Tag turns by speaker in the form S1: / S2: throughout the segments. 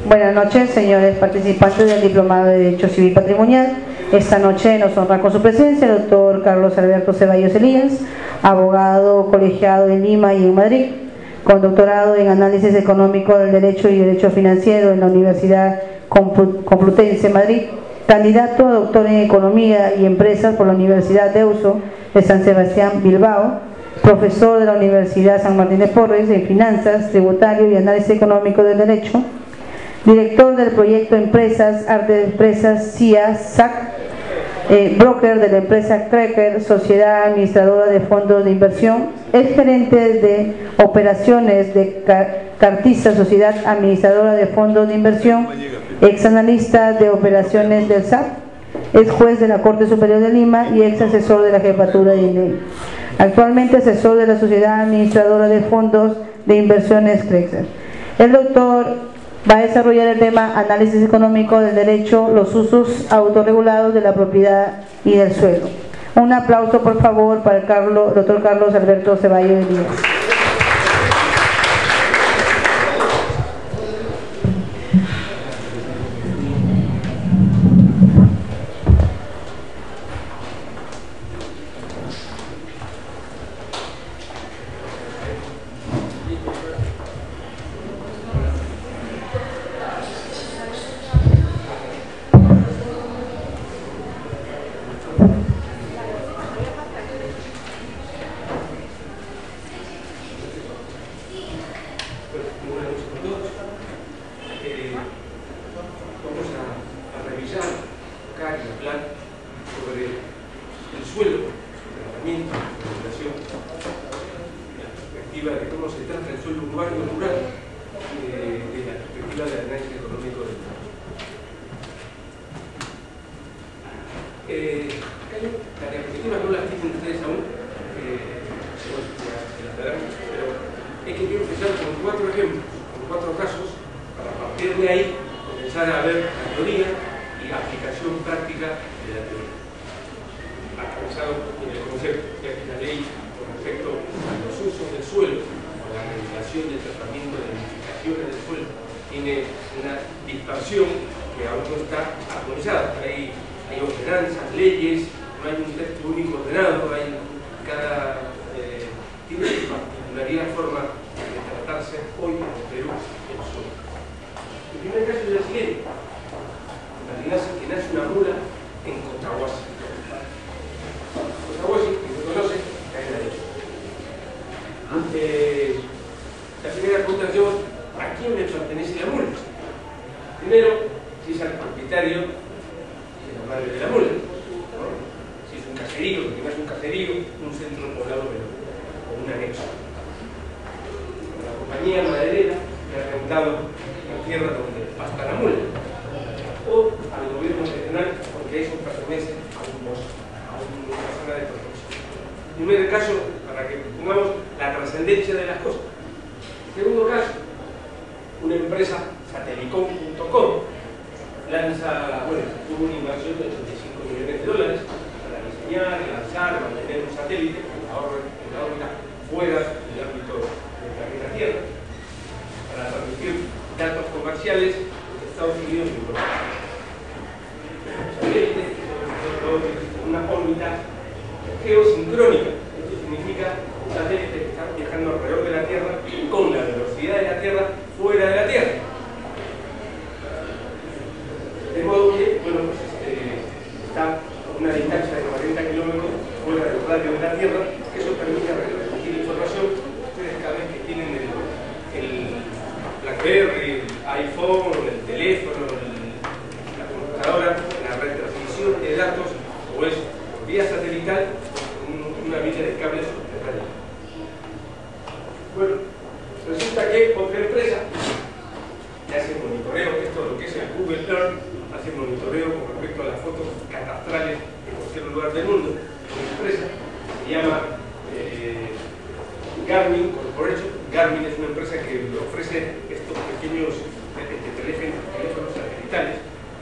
S1: Buenas noches, señores participantes del Diplomado de Derecho Civil Patrimonial. Esta noche nos honra con su presencia el doctor Carlos Alberto Ceballos Elías, abogado colegiado en Lima y en Madrid, con doctorado en Análisis Económico del Derecho y Derecho Financiero en la Universidad Complutense Madrid, candidato a doctor en Economía y Empresas por la Universidad Deuso de San Sebastián, Bilbao, profesor de la Universidad San Martín de Porres en Finanzas, Tributario y Análisis Económico del Derecho, director del proyecto Empresas, Arte de Empresas, CIA, SAC, broker de la empresa Cracker, sociedad administradora de fondos de inversión, es gerente de operaciones de Cartiza, sociedad administradora de fondos de inversión, ex analista de operaciones del SAP, es juez de la Corte Superior de Lima y ex asesor de la Jefatura de INEI. Actualmente asesor de la sociedad administradora de fondos de inversiones Cracker. El doctor va a desarrollar el tema análisis económico del derecho, los usos autorregulados de la propiedad y del suelo. Un aplauso, por favor, para el doctor Carlos Alberto Ceballos Elías.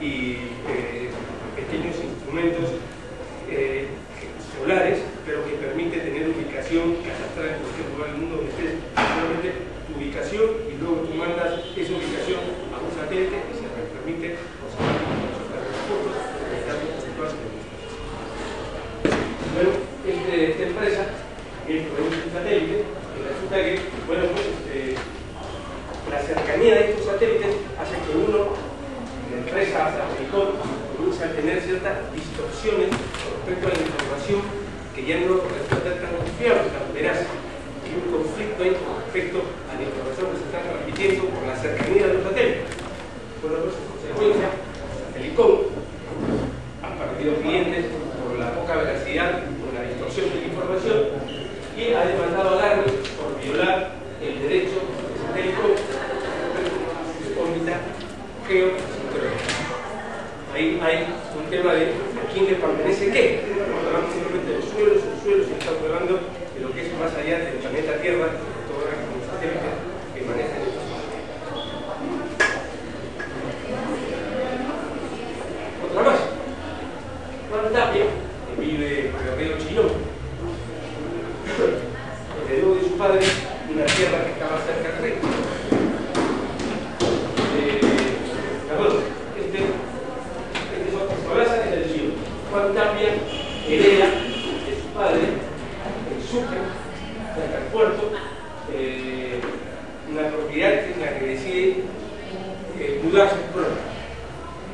S2: Y pequeños instrumentos resulta que, bueno, pues, la cercanía de estos satélites hace que uno, la empresa Satellite, comience a tener ciertas distorsiones respecto a la información que ya no resulta tan confiable, tan veraz. Hay un conflicto ahí respecto a la información que se está transmitiendo por la cercanía de los satélites. Bueno, pues en consecuencia, Satellite ha perdido clientes por la poca veracidad, por la distorsión de la información, y ha demandado a Garmin por violar el derecho de Satellite a su órbita geosincrónica. Ahí hay un tema de a quién le pertenece qué. Estamos hablando simplemente de los suelos, y estamos hablando de lo que es más allá del planeta Tierra, todo el satélite que maneja el espacio. Otra más. Juan Tapia, que vive en el río Chillón, heredó de su padre una tierra que estaba cerca del río. Juan Tapia hereda de su padre, en Sucre, cerca del puerto, una propiedad en la que decide mudarse pronto.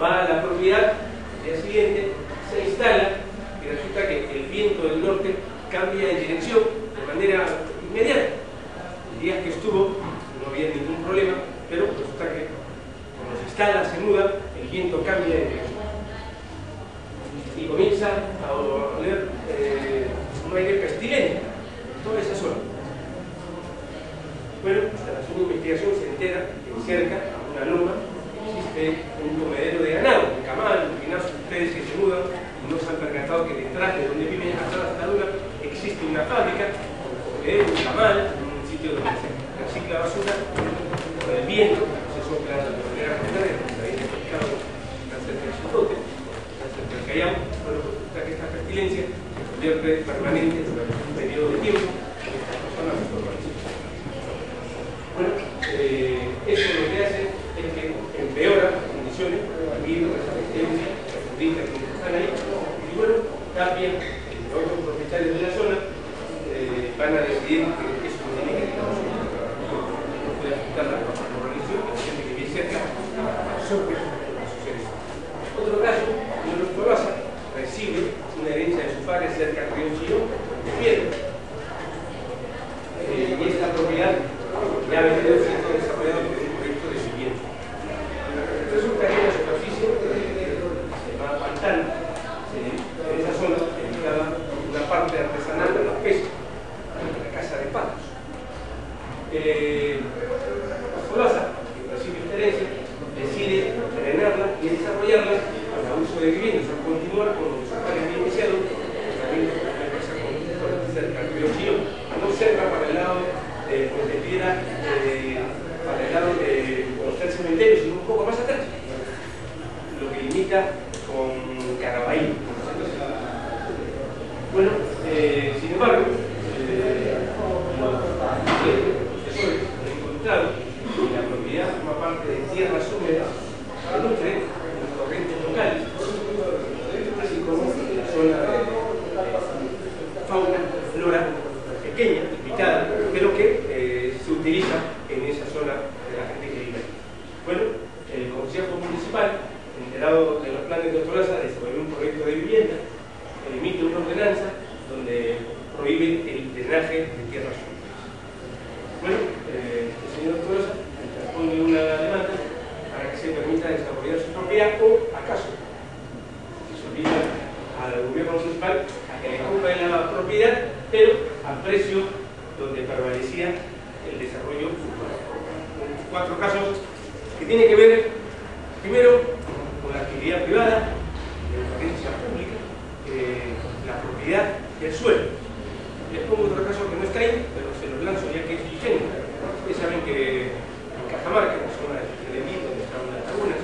S2: Va a la propiedad, al día siguiente se instala y resulta que el viento del norte cambia de dirección de manera inmediata. El día que estuvo no había ningún problema, pero resulta que cuando se instala, se muda, el viento cambia de dirección. Y comienza a oler un aire pestilente en toda esa zona. Bueno, tras una investigación se entera que cerca, a una loma, existe un comedero de ganado, un camal, imaginaos ustedes que se mudan y no se han percatado que detrás de donde viven atrás de la luna existe una fábrica, un comedero, un camal, un sitio donde se recicla basura, con el viento, se sopla de manera contraria, ahí el pescado está cerca del chicote. Bueno, resulta que esta pestilencia se convierte permanente durante un periodo de tiempo en estas personas se organizan. Bueno, eso lo que hace es que empeora las condiciones para vivir esa pestilencia, se perjudica a quienes están ahí, y bueno, Tapia, los otros propietarios de la zona, van a decidir que eso no tiene que ir a la zona. No puede afectar la organización, la gente que vive cerca, absorbe los sucesos. Otro caso, Tolosa recibe una herencia de su padre cerca del río Chillón, de piedra. Y esta propiedad ya ha venido siendo desarrollada por un proyecto de vivienda. Resulta que la superficie se llama pantano, en esa zona dedicada una parte artesanal a la pesca, a la caza de patos. Tolosa, que recibe esta herencia, decide drenarla y desarrollarla para uso de viviendas, o sea, continuar con lo que su padre había iniciado, también una empresa constructora cerca del río Chillón, no cerca para el lado de Piedra, para el lado de donde está el cementerio, sino un poco más atrás, lo que limita con Caraballo. Bueno, sin embargo, los profesores han encontrado que la propiedad forma parte de tierras húmedas que nutren los corrientes locales, así como la zona de fauna, flora pequeña, limitada, pero que se utiliza en esa zona de la gente que vive ahí. Bueno, el Consejo Municipal, enterado de los planes de Tolosa, desarrolló un proyecto de vivienda que emite una ordenanza donde prohíbe el drenaje de tierras húmedas. Bueno, el señor Tolosa interpone una demanda para que se permita desarrollar su propiedad, o acaso se solicita al gobierno municipal a que le compre la propiedad, pero a precio donde prevalecía el desarrollo urbano. 4 casos que tienen que ver, primero, con la actividad privada, la influencia pública, la propiedad y el suelo. Les pongo otro caso que no está ahí, pero se los lanzo ya que es vigente. Ustedes saben que en Cajamarca, en la zona de Telemí, donde están las lagunas,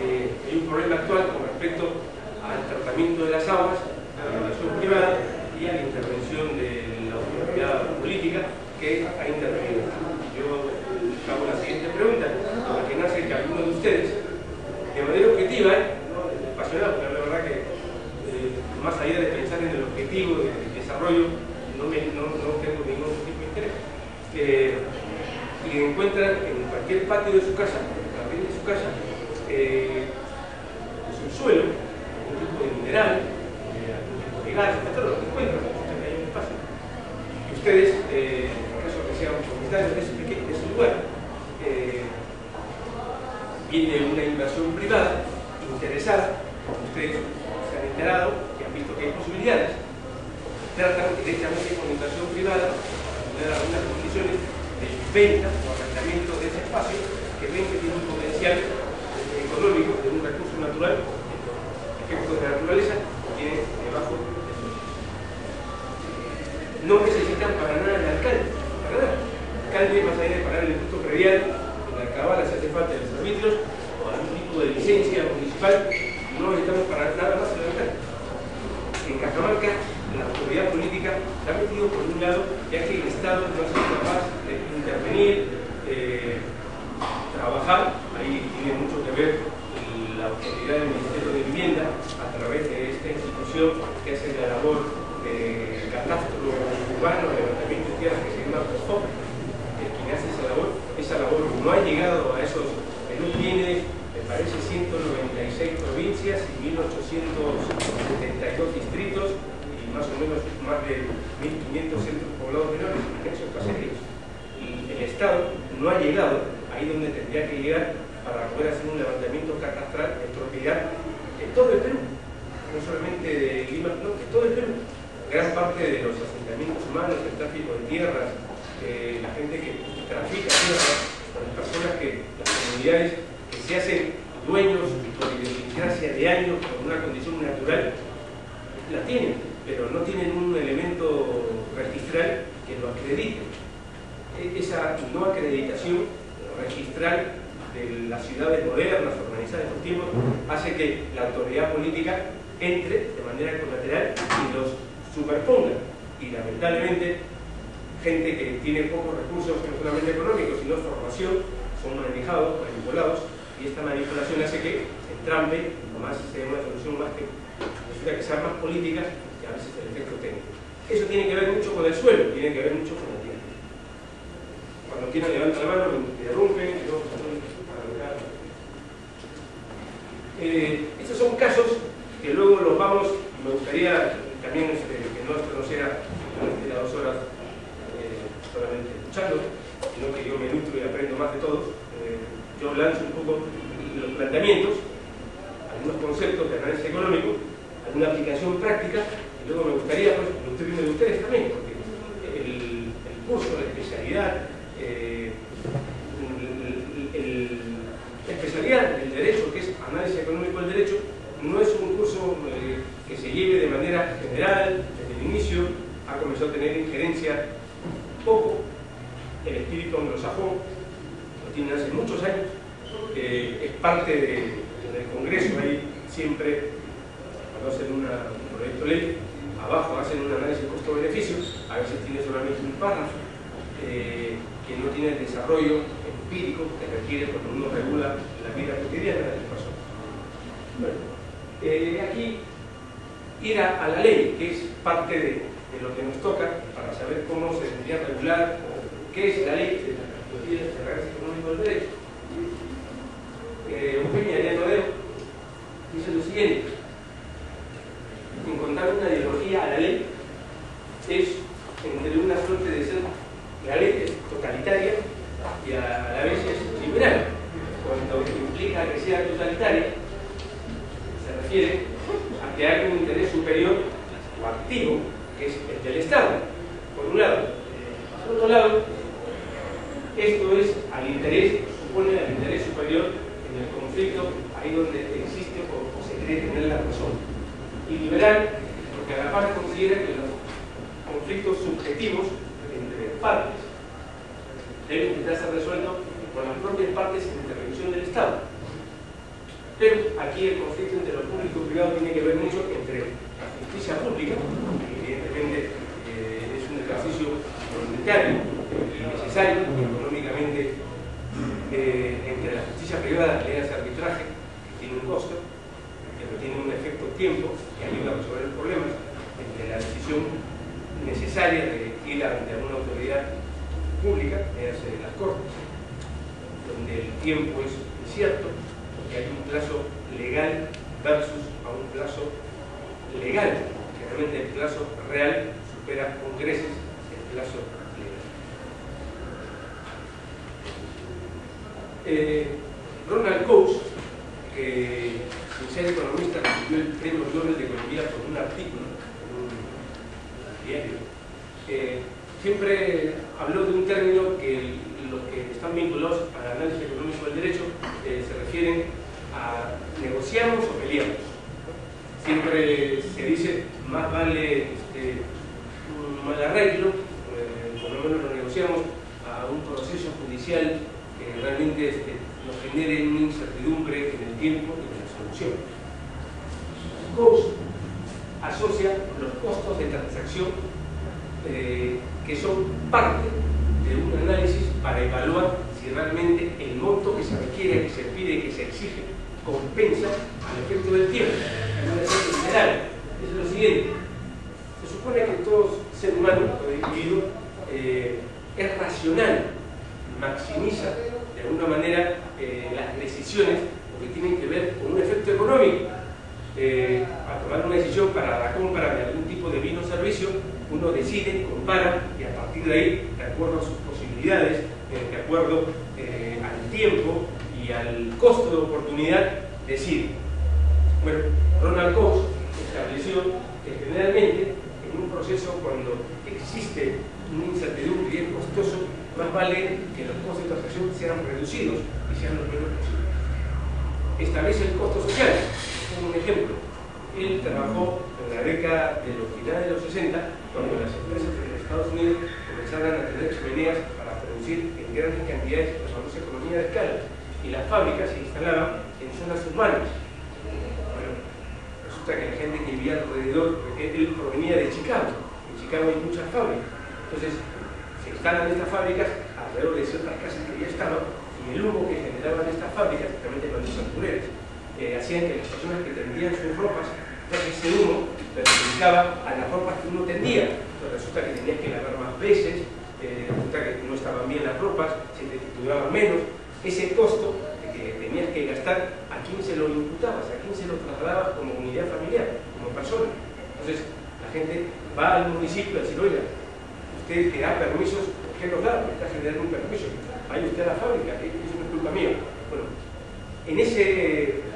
S2: hay un problema actual con respecto al tratamiento de las aguas, a la relación privada y a la intervención de la autoridad política que ha intervenido. Yo hago la siguiente pregunta, con la que nace que alguno de ustedes, de manera objetiva, apasionado, porque la verdad que más allá de pensar en el objetivo de desarrollo, no tengo ningún tipo de interés. cualquier patio de su casa, jardín de su casa, es un suelo, un tipo de mineral, algún tipo de gas, etc., lo que encuentran, que hay un espacio. Y ustedes, en el caso que sean propietarios de ese lugar, viene una inversión privada interesada, ustedes se han enterado y han visto que hay posibilidades, tratan directamente con inversión privada para poner algunas condiciones de venta o arrendamiento de ese espacio que ven que tiene un potencial económico de un recurso natural, efectos de la naturaleza, que tiene debajo de su. No necesitan para nada el alcalde, para nada. El alcalde, más allá de pagar el impuesto predial, en la cabala si hace falta de los servicios o algún tipo de licencia municipal, no necesitamos para nada más el alcalde. En Cajamarca, la autoridad política se ha metido por un lado, ya que el Estado no ha sido capaz de intervenir, trabajar, ahí tiene mucho que ver la autoridad del Ministerio de Vivienda a través de esta institución que hace la labor de catastro urbano, de levantamiento de tierras, que se llama POSFOP, quien hace esa labor no ha llegado a esos. Perú tiene, me parece, 196 provincias y 1872 distritos y más o menos más de 1.500 centros poblados menores, esos caseríos. Y el Estado no ha llegado ahí donde tendría que llegar para poder hacer un levantamiento catastral de propiedad de todo el Perú, no solamente de Lima, no, de todo el Perú. Gran parte de los asentamientos humanos, el tráfico de tierras, la gente que trafica tierras, las personas las comunidades que se hacen dueños por idiosincrasia de años, por una condición natural, la tienen, pero no tienen un elemento registral que lo acredite. Esa no acreditación registral de las ciudades modernas, organizadas en estos tiempos, hace que la autoridad política entre de manera colateral y los superponga. Y lamentablemente, gente que tiene pocos recursos, no solamente económicos, sino formación, son manejados, manipulados, y esta manipulación hace que se entrampe, más sea una solución más que resulta que sea más política que a veces el efecto técnico. Eso tiene que ver mucho con el suelo, tiene que ver mucho con la tierra. Cuando quieran levantar la mano, me interrumpen, estos son casos que luego los vamos, me gustaría también que no sea 2 horas solamente escuchando, sino que yo me nutro y aprendo más de todos. Yo lanzo un poco los planteamientos, algunos conceptos de análisis económico, alguna aplicación práctica, y luego me gustaría pues, nutrirme de ustedes también, porque el curso, la especialidad, la especialidad del derecho, que es análisis económico del derecho, no es un curso que se lleve de manera general, desde el inicio, ha comenzado a tener injerencia poco, el espíritu anglosajón, lo tienen hace muchos años, es parte del Congreso, ahí siempre, cuando hacen un proyecto de ley, abajo hacen un análisis costo-beneficio, a veces tiene solamente un párrafo, que no tiene el desarrollo empírico que requiere cuando uno regula la vida cotidiana de las personas. Bueno, aquí ir a la ley, que es parte de lo que nos toca para saber cómo se debería regular, qué es la ley de las categorías de análisis económico del derecho. Eugenia Arias dice lo siguiente: encontrar una ideología a la ley es entre una suerte de ser, la ley es totalitaria y a la vez es liberal. Cuando implica que sea totalitaria, se refiere a que hay un interés superior o activo, que es el del Estado, por un lado. Por otro lado, esto es al interés, supone al interés superior en el conflicto, ahí donde existe o se cree tener la razón. Y liberal, porque a la par considera que los conflictos subjetivos entre partes deben intentar ser resueltos por las propias partes sin intervención del Estado. Pero aquí el conflicto entre lo público y privado tiene que ver mucho entre la justicia pública, que evidentemente es un ejercicio voluntario y necesario económicamente, entre la justicia privada, que es arbitraje, que tiene un costo, pero tiene un efecto tiempo que ayuda a resolver problemas, entre la decisión necesaria de ir ante una autoridad pública, es las cortes. donde el tiempo es incierto, porque hay un plazo legal versus a un plazo legal. Generalmente el plazo real supera con creces el plazo legal. Ronald Coase, que sin ser economista recibió el premio Nobel de Economía por un artículo en un diario, siempre habló de un término que los que están vinculados al análisis económico del derecho se refieren a negociamos o peleamos. Siempre se dice más vale un mal arreglo, por lo menos lo negociamos, a un proceso judicial que realmente nos genere una incertidumbre en el tiempo y en la solución. Coase asocia los costos de transacción que son parte de un análisis para evaluar si realmente el monto que se requiere, que se pide, que se exige, compensa al efecto del tiempo. En un efecto general, es lo siguiente: se supone que todo ser humano, todo individuo, es racional, maximiza de alguna manera las decisiones que tienen que ver con un efecto económico. A tomar una decisión para la compra de algún tipo de bien o servicio, uno decide, compara y a partir de ahí, de acuerdo a sus posibilidades, de acuerdo al tiempo y al costo de oportunidad, decide. Bueno, Ronald Coase estableció que generalmente en un proceso cuando existe una incertidumbre y es costoso, más vale que los costos de transacción sean reducidos y sean los menos posibles. Establece el costo social. Un ejemplo: él trabajó en la década de los finales de los 60, cuando las empresas de los Estados Unidos comenzaron a tener chimeneas para producir en grandes cantidades la famosa economía de escala, y las fábricas se instalaban en zonas urbanas. Bueno, resulta que la gente que vivía alrededor, él provenía de Chicago. En Chicago hay muchas fábricas, entonces se instalan estas fábricas alrededor de ciertas casas que ya estaban, y el humo que generaban estas fábricas, realmente las manufactureras, hacían que las personas que tendían sus ropas, ese humo perjudicaba a las ropas que uno tendía. Entonces resulta que tenías que lavar más veces, resulta que no estaban bien las ropas, se te duraban menos. Ese costo que tenías que gastar, ¿a quién se lo imputabas? ¿A quién se lo trasladabas como unidad familiar, como persona? Entonces la gente va al municipio a decir: oiga, usted que da permisos, ¿por qué nos da? Porque está generando un permiso. Vaya usted a la fábrica, eso no es culpa mía. Bueno, en ese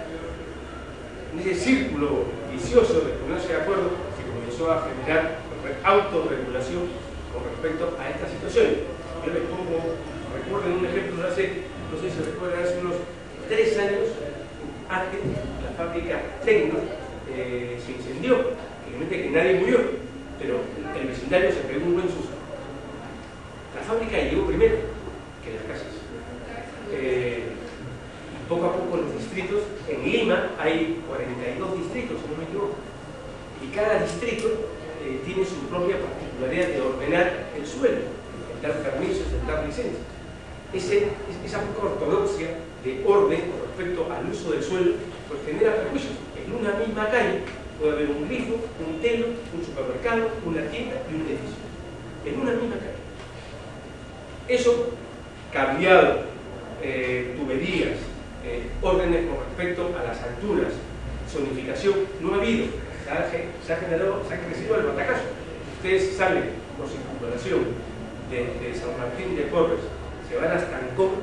S2: círculo vicioso de ponerse de acuerdo, se comenzó a generar autorregulación con respecto a esta situación. Yo les pongo, recuerden un ejemplo, no sé si se recuerdan, hace unos 3 años, antes la fábrica Tecno se incendió, obviamente que nadie murió, pero el vecindario se pegó un buen susto. La fábrica llegó primero que las casas. Poco a poco los distritos, en Lima hay 42 distritos, si no me equivoco, y cada distrito tiene su propia particularidad de ordenar el suelo, el dar permisos, el dar licencias. Esa poca ortodoxia de orden con respecto al uso del suelo, pues genera perjuicios. En una misma calle puede haber un grifo, un telo, un supermercado, una tienda y un edificio. En una misma calle. Eso, cambiado tuberías, órdenes con respecto a las alturas, zonificación, no ha habido. Se ha crecido el batacazo. Ustedes salen por circunvalación de San Martín de Porres, se van hasta Ancón,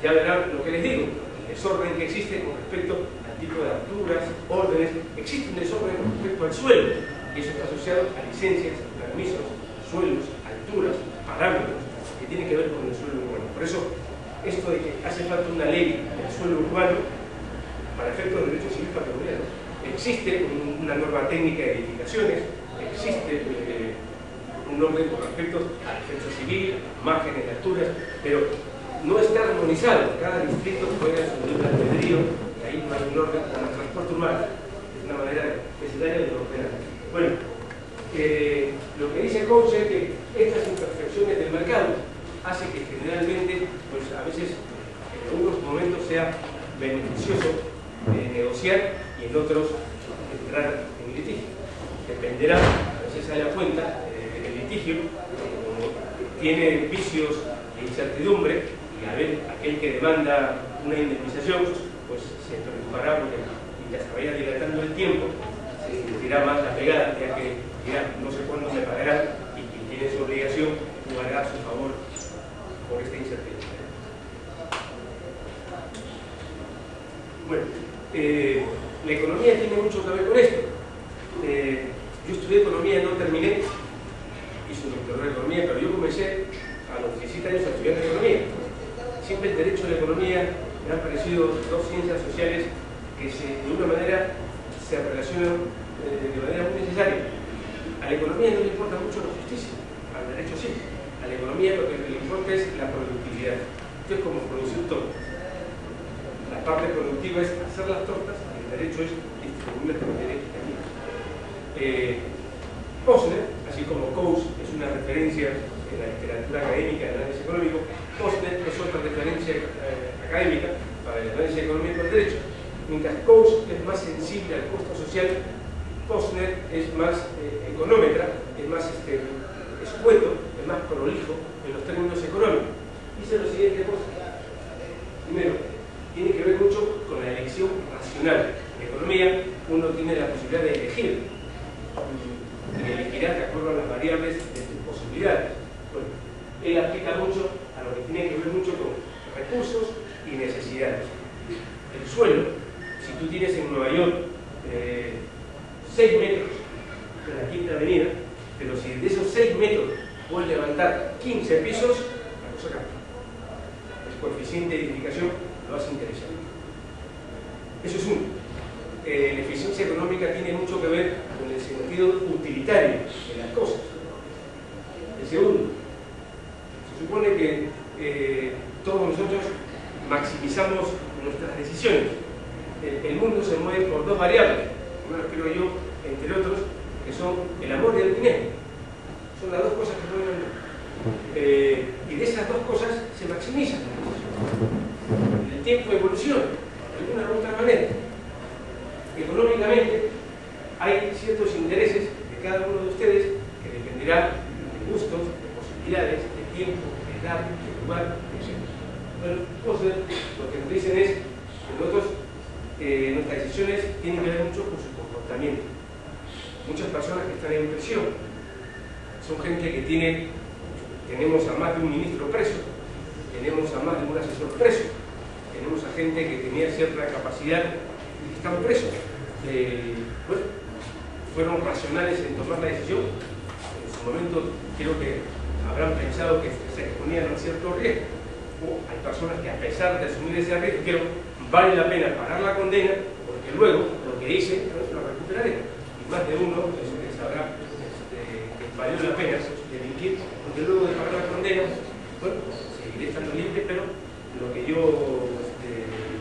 S2: ya verán lo que les digo, el desorden que existe con respecto al tipo de alturas, órdenes. Existe un desorden con respecto al suelo, y eso está asociado a licencias, permisos, suelos, alturas, parámetros, que tienen que ver con el suelo urbano. Por eso, esto de que hace falta una ley del suelo urbano para efectos de derecho civil patrimonial. Existe una norma técnica de edificaciones, existe un orden con respecto al defensa civil, márgenes de alturas, pero no está armonizado. Cada distrito juega su libre albedrío y ahí no hay un orden con el transporte urbano. Es una manera necesaria de ordenar. Bueno, lo que dice Coase es que estas imperfecciones del mercado hace que generalmente, pues a veces en algunos momentos sea beneficioso negociar y en otros entrar en litigio. Dependerá, a veces se da cuenta, el litigio, como tiene vicios de incertidumbre, y a ver, aquel que demanda una indemnización, pues se preocupará porque mientras se vaya dilatando el tiempo, se sentirá más la pegada, ya que dirá, no sé cuándo me pagarán, y quien tiene su obligación jugará a su favor por esta incertidumbre. Bueno, la economía tiene mucho que ver con esto. Yo estudié economía, no terminé, hice un doctorado en economía, pero yo comencé a los 17 años a estudiar economía. Siempre el derecho a la economía me han parecido dos ciencias sociales que de una manera se relacionan de manera muy necesaria. A la economía no le importa mucho la justicia, al derecho sí. A la economía lo que le importa es la productividad. Esto es como producir todo. La parte productiva es hacer las tortas y el derecho es distribuirlas de manera equitativa. Posner, así como Coase es una referencia en la literatura académica del análisis económico, Posner es otra referencia académica para el análisis económico del derecho. Mientras Coase es más sensible al costo social, Posner es más económetra, es más escueto, es más prolijo en los términos económicos. Dice lo siguiente cosa. Primero, tiene que ver mucho con la elección racional. En economía uno tiene la posibilidad de elegir y elegirá de acuerdo a las variables de tus posibilidades. Bueno, él aplica mucho a lo que tiene que ver mucho con recursos y necesidades. El suelo, si tú tienes en Nueva York 6 metros en la Quinta Avenida, pero si de esos 6 metros puedes levantar 15 pisos, la cosa cambia. El coeficiente de edificación lo hace interesante. Eso es uno. La eficiencia económica tiene mucho que ver con el sentido utilitario de las cosas. El segundo, se supone que todos nosotros maximizamos nuestras decisiones. El mundo se mueve por dos variables, bueno, creo yo, entre otros, que son el amor y el dinero. Son las dos cosas que mueven el mundo. Y de esas dos cosas se maximizan. El tiempo evoluciona, de alguna u otra manera. Económicamente hay ciertos intereses de cada uno de ustedes que dependerá de gustos, de posibilidades, de tiempo, de edad, de lugar, etc. Bueno, Posner lo que nos dicen es que nosotros, nuestras decisiones tienen que ver mucho con su comportamiento. Muchas personas que están en prisión son gente que tenemos a más de un ministro preso, tenemos a más de un asesor preso, tenemos a gente que tenía cierta capacidad y están presos. Bueno, fueron racionales en tomar la decisión. En su momento creo que habrán pensado que se exponían a cierto riesgo. O hay personas que a pesar de asumir ese riesgo dijeron vale la pena pagar la condena porque luego lo que hice lo recuperaré. Y más de uno sabrá que valió la pena delinquir porque luego de pagar la condena, bueno, seguiré estando libre, pero lo que yo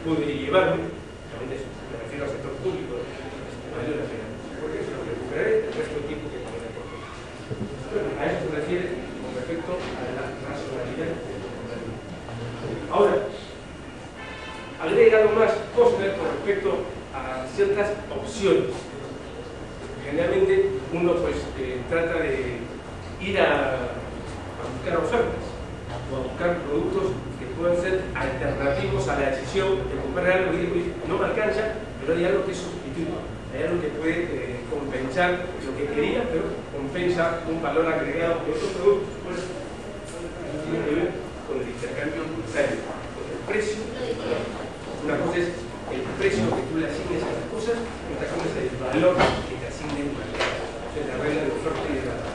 S2: pude llevarme, también me refiero al sector público, valió la pena. Porque eso lo recuperaré el resto del tiempo que pagué la condena. Bueno, a eso se refiere con respecto a la racionalidad. Ahora, agrega algo más Posner con respecto a ciertas opciones. Generalmente uno pues trata de ir a buscar ofertas o a buscar productos que puedan ser alternativos a la decisión de comprar algo y decir, no me alcanza, pero hay algo que es sustituto, hay algo que puede compensar lo que quería, pero compensa un valor agregado de otros productos. Pues, tiene que ver con el intercambio monetario, con el precio. Una cosa es el precio que tú le asignes a las cosas, y otra cosa es el valor que te asigne el mercado. O sea, la regla de oferta y demanda.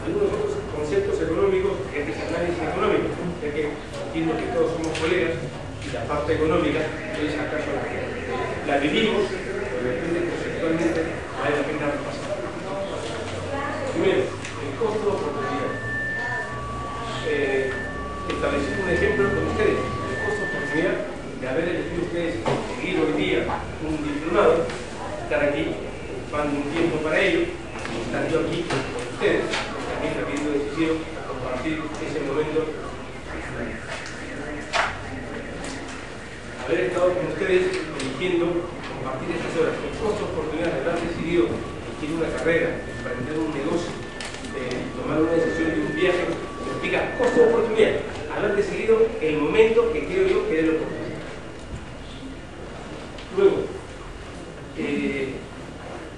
S2: Algunos otros conceptos económicos, que es análisis económico, ya que entiendo que todos somos colegas y la parte económica es acaso la vivimos, pero depende conceptualmente vale la pena repasar. Primero, el costo de oportunidad. Establecer un ejemplo con ustedes, el costo de oportunidad de haber elegido ustedes seguir hoy día un diplomado, estar aquí, van un tiempo para ello, y estar yo aquí con ustedes, también habiendo decidido compartir ese momento. Haber estado con ustedes eligiendo compartir estas horas, el costo de oportunidad de haber decidido elegir una carrera, emprender un negocio, tomar una decisión de un viaje que implica costo de oportunidad, haber decidido el momento que creo yo que es lo oportuno. Luego,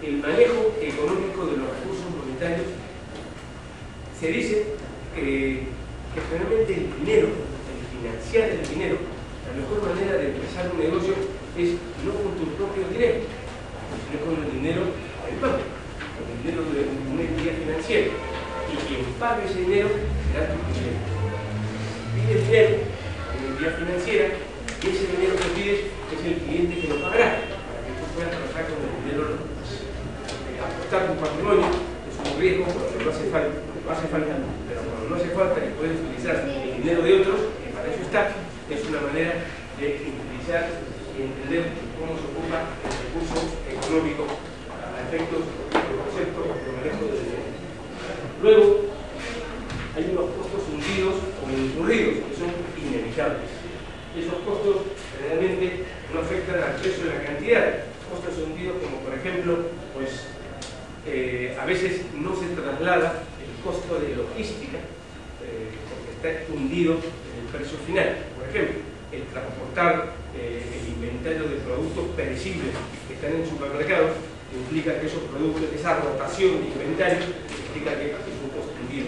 S2: el manejo económico de los recursos monetarios. Se dice que generalmente el dinero, el financiar el dinero, la mejor manera de empezar un negocio es no con tu propio dinero, sino con el dinero del banco, con el dinero de una entidad financiera. Y quien pague ese dinero será tu dinero. Pides dinero a una entidad financiera y ese dinero que pides es el cliente que lo pagará, para que tú puedas trabajar con el dinero. Apostar tu patrimonio es un riesgo cuando no hace falta, pero cuando no hace falta y puedes utilizar el dinero de otros, que para eso está, es una manera de utilizar y entender cómo se ocupa el recurso económico a efectos del concepto de manejo del dinero. Luego, hay unos costos hundidos o incurridos que son inevitables. Esos costos generalmente no afectan al precio de la cantidad. Costos hundidos como por ejemplo, pues a veces no se traslada el costo de logística porque está hundido en el precio final. Por ejemplo, el transportar el inventario de productos perecibles que están en supermercados implica que esos productos, esa rotación de inventario, implica que es un costo hundido.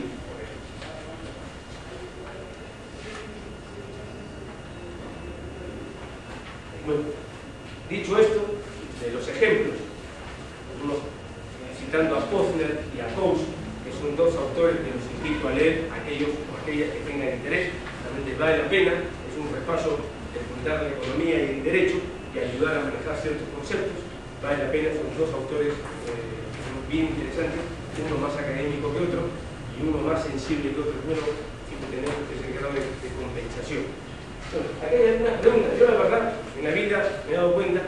S2: Bueno, dicho esto, de los ejemplos, citando a Posner y a Coase, que son dos autores que los invito a leer, aquellos o aquellas que tengan interés, realmente vale la pena, es un repaso de fundar la economía y el derecho y ayudar a manejar ciertos conceptos, vale la pena, son dos autores bien interesantes, uno más académico que otro y uno más sensible que otro, bueno, siempre tenemos ese grado de compensación. Bueno, aquí hay algunas preguntas. Yo la verdad, en la vida me he dado cuenta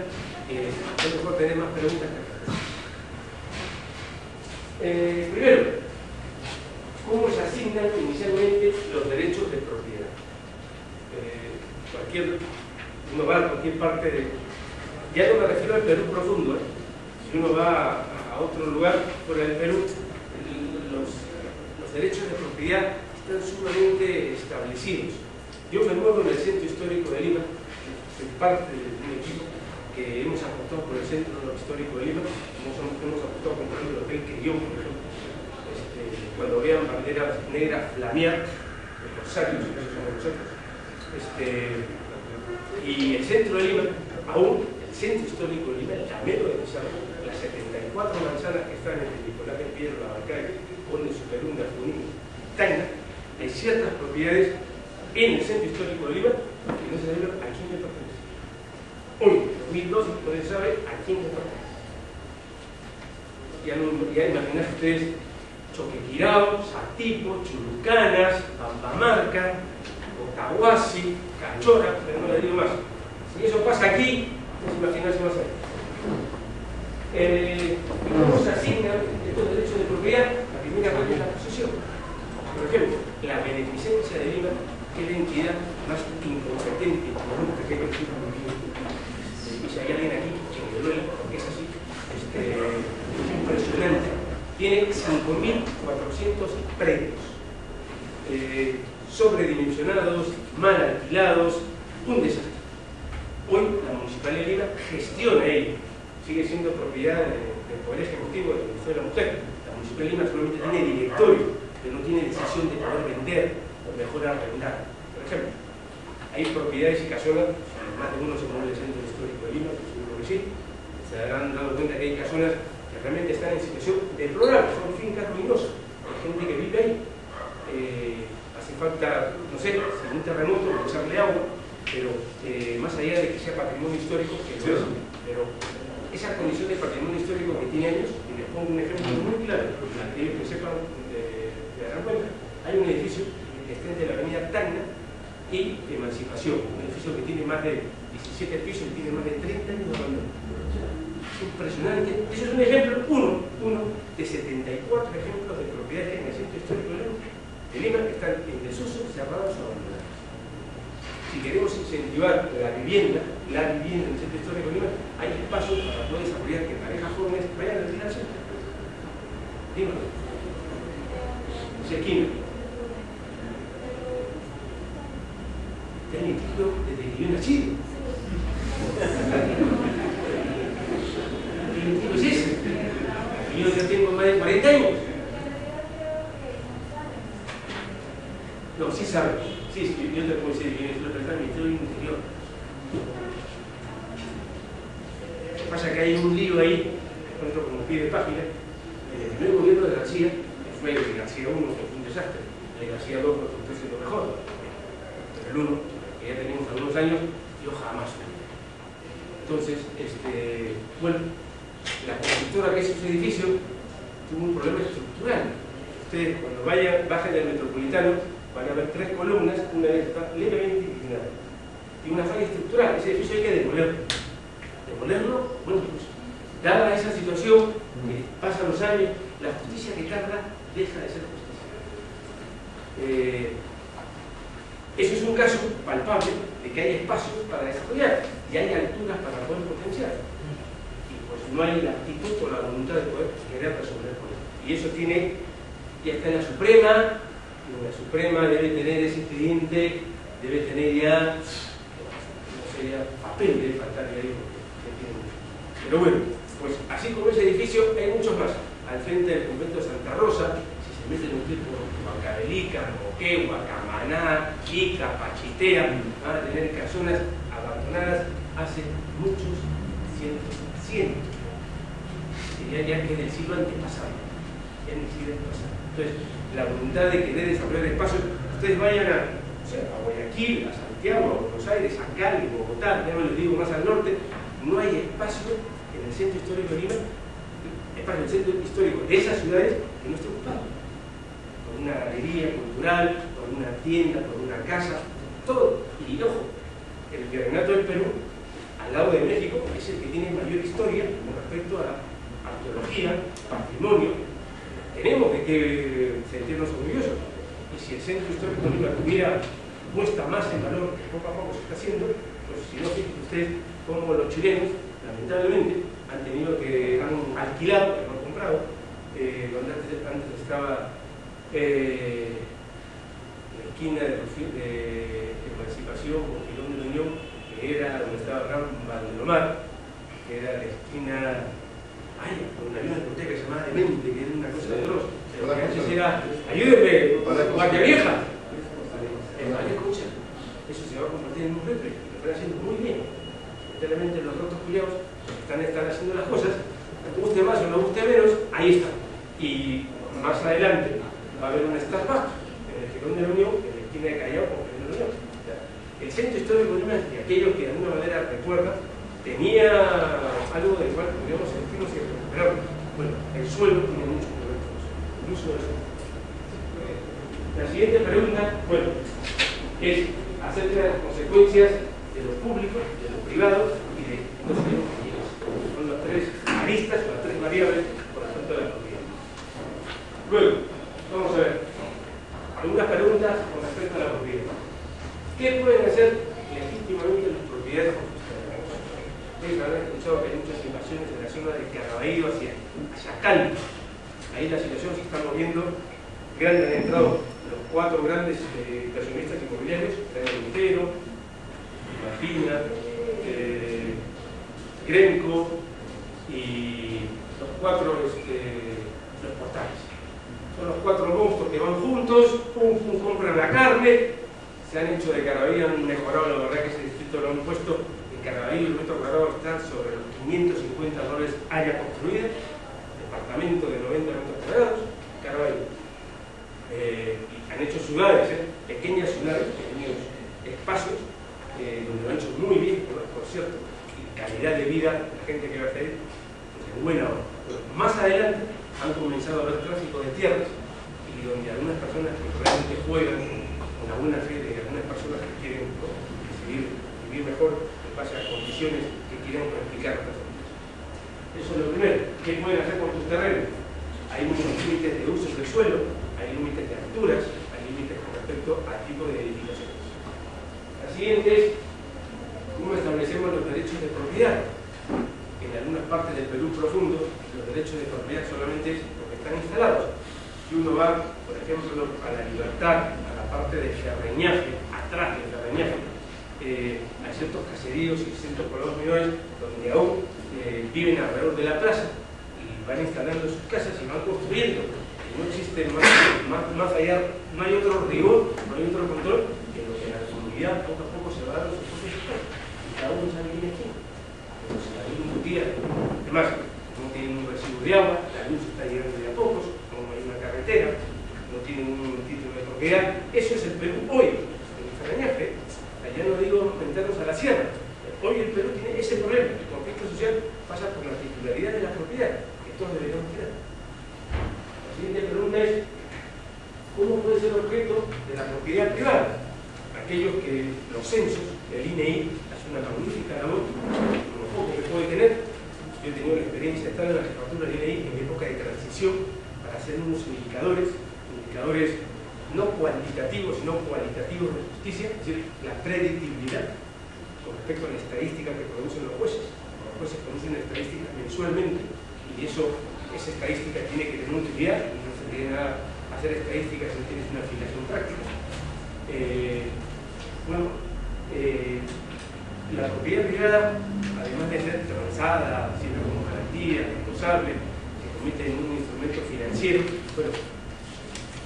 S2: que es mejor tener más preguntas que respuestas. Primero, ¿cómo se asignan inicialmente los derechos de propiedad? Uno va a cualquier parte de... Ya no me refiero al Perú profundo, si uno va a otro lugar fuera del Perú, los derechos de propiedad están sumamente establecidos. Yo me muevo en el Centro Histórico de Lima, soy parte de un equipo que hemos apostado por el Centro Histórico de Lima, hemos apostado por el Hotel Crillon, por ejemplo. Cuando vean banderas negras flamear, los corsarios, esos son nosotros. Y el Centro de Lima, aún el Centro Histórico de Lima, el Lamelo de Pizarro, las 74 manzanas que están entre Nicolás de Piedra, La Barcay, Conde Superunda, Junín, Tacna, hay ciertas propiedades en el Centro Histórico de Lima que no se sabe a quién le pertenece. Hoy, en 2012, no se sabe a quién le pertenece. Ya imaginan ustedes Choquequirao, Satipo, Chulucanas, Pampamarca, Otahuasi, Cachora, pero no le digo más. Si eso pasa aquí, no se imaginarse más allá. ¿Cómo se asignan estos derechos de propiedad? La primera parte es la posesión. Por ejemplo, la beneficencia de Lima es la entidad más incompetente que hay que y si hay alguien aquí que me duele, porque es así, es impresionante. Tiene 5.400 predios sobredimensionados, mal alquilados, un desastre. Hoy la Municipalidad de Lima gestiona ello, sigue siendo propiedad del Poder Ejecutivo del Ministerio de la Mujer. La Municipalidad de Lima solamente tiene directorio, pero no tiene decisión de poder vender o mejor arrendar. Por ejemplo, hay propiedades y casonas, más de uno se mueve del Centro Histórico de Lima, seguro que sí, se habrán dado cuenta que hay casonas que realmente están en situación deplorable, son fincas ruinosas, hay gente que vive ahí, hace falta, no sé, si un terremoto, echarle agua, pero más allá de que sea patrimonio histórico, que lo es, pero esa condición de patrimonio histórico que tiene años, y les pongo un ejemplo muy claro, para aquellos que sepan de dar cuenta, hay un edificio que está entre la avenida Tacna y Emancipación, un edificio que tiene más de 17 pisos y tiene más de 30 años de abandono. Es impresionante. Eso es un ejemplo, uno de 74 ejemplos de propiedades en el Centro Histórico de Lima que están en desuso, cerradas o abandonadas. Si queremos incentivar la vivienda en el Centro Histórico de Lima, hay espacios para poder desarrollar que parejas jóvenes vayan a alquilar al centro. Dímelo. esa esquina. Tiene el título desde que yo nací. ¿Qué título es ese? Y yo ya tengo más de 40 años. No, sí sabe. Sí, yo te puedo decir que es lo que está en mi interior. Lo que pasa es que hay un lío ahí, por ejemplo, como pie de página, el primer gobierno de García, que fue el de García 1, que fue un desastre, el de García 2 lo que usted siendo mejor, pero el 1, que ya teníamos algunos años, yo jamás supe. Entonces, bueno, la constructora que hizo ese edificio tuvo un problema estructural. Ustedes cuando bajen del Metropolitano van a ver 3 columnas, una de ellas está levemente inclinada. Tiene una falla estructural, ese edificio hay que demolerlo. Demolerlo, bueno, pues, dada esa situación, que pasan los años, la justicia que tarda deja de ser justicia. Eso es un caso palpable de que hay espacios para desarrollar y hay alturas para poder potenciar. Y pues no hay la actitud o la voluntad de poder querer resolver con eso. Y eso ya está en la Suprema, y la Suprema debe tener ese expediente, debe tener ya, no sé, ya papel, debe faltar ya digo. Pero bueno, pues así como ese edificio hay muchos más. Al frente del convento de Santa Rosa, si se meten un tipo Huancavelica, Moquegua, Camaná, Ica, Pachitea, van a tener casonas abandonadas hace muchos cientos. Ya que es del siglo antepasado. Entonces, la voluntad de querer desarrollar espacios, ustedes vayan a Guayaquil, a Santiago, a Buenos Aires, a Cali, Bogotá, ya me lo digo más al norte, no hay espacio en el centro histórico de Lima, espacio en el centro histórico de esas ciudades que no esté ocupado. Por una galería cultural, por una tienda, por una casa, todo. Y ojo, el Virreinato del Perú, al lado de México, es el que tiene mayor historia con respecto a arqueología, patrimonio. Tenemos que sentirnos orgullosos. Y si el centro histórico de Lima tuviera puesta más en valor, que poco a poco se está haciendo, pues si no, fíjense usted cómo los chilenos, lamentablemente, han alquilado, no han comprado, donde antes estaba la esquina de Emancipación o Girón de la Unión, que era donde estaba Gran Valdelomar, que era la esquina. Donde había una discoteca que se llamaba Demente, que era una cosa de atroz. Pero que antes era, ayúdenme, Guardia Vieja. En Escucha, eso se va a convertir en un repre, y lo están haciendo muy bien. Literalmente los rotos culiados están haciendo las cosas, te guste más o no guste menos, ahí está. Y más adelante va a haber un Starbucks en el Girón de la Unión, en la esquina de Callao con el Girón de la Unión. El centro histórico de Lima, y aquellos que de alguna manera recuerdan, tenía algo del cual podríamos sentirnos y recuperarlo. Bueno, el suelo tiene mucho que ver con eso, incluso eso. La siguiente pregunta, bueno, es acerca de las consecuencias de lo público, de lo privado y de los privados. Son las 3 aristas o las 3 variables por respecto de la propiedad. Luego, vamos a ver algunas preguntas con respecto a la propiedad. ¿Qué pueden hacer legítimamente las propiedades con sus terrenos? Ustedes habrán escuchado que hay muchas invasiones en la zona de Caraballo hacia Cali. Ahí la situación se está moviendo. Han entrado los 4 grandes inversionistas inmobiliarios, Daniel Montero, Martina, Grenco y los 4 los portales. Son los 4 monstruos que van juntos, compran la carne, se han hecho de Caraballo, han mejorado, la verdad que ese distrito lo han puesto en Caraballo, el metro cuadrado está sobre los $550 área construida, departamento de 90 metros cuadrados, Caraballo. Y han hecho ciudades, pequeñas ciudades, pequeños espacios, donde lo han hecho muy bien, por cierto, y calidad de vida, la gente que va a estar ahí, pues en buena hora. Pero más adelante han comenzado a haber tráfico de tierras y donde algunas personas que realmente juegan con la buena fe de algunas personas que quieren decidir vivir mejor en base a condiciones que quieren practicar las personas. Eso es lo primero. ¿Qué pueden hacer con tus terrenos? Hay unos límites de usos del suelo, hay límites de alturas, hay límites con respecto al tipo de edificaciones. La siguiente es cómo establecemos los derechos de propiedad. En algunas partes del Perú profundo, los derechos de propiedad solamente es los que están instalados. Si uno va, por ejemplo, a La Libertad, a la parte de Ferreñafe, atrás de Ferreñafe, hay ciertos caseríos y ciertos poblados menores donde aún viven alrededor de la plaza y van instalando sus casas y van construyendo. Y no existe más allá, no hay otro rigor, no hay otro control que lo que la comunidad poco a poco se va dando sus propios espacios. Y cada uno sabe quién es quién. Pero si hay un día, además, no tienen un recibo de agua, la luz está llegando de a pocos, no hay una carretera, no tienen un título de propiedad. Eso es el Perú hoy, en Ferreñafe. Allá no digo meternos a la sierra. Hoy el Perú tiene ese problema. El conflicto social pasa por la titularidad de la propiedad, que todos deberíamos tener. La siguiente pregunta es: ¿cómo puede ser objeto de la propiedad privada? Aquellos que los censos, el INEI, hace una magnífica labor, con lo poco que puede tener. Yo he tenido la experiencia de estar en la jefatura del INEI en época de transición para hacer unos indicadores no cuantitativos, sino cualitativos de justicia, es decir, la predictibilidad con respecto a la estadística que producen los jueces. Los jueces producen estadísticas mensualmente y esa estadística tiene que tener utilidad, y no se tiene nada hacer estadísticas si tienes una afiliación práctica. La propiedad privada, además de ser transada, siempre como garantía, responsable, se convierte en un instrumento financiero. Bueno,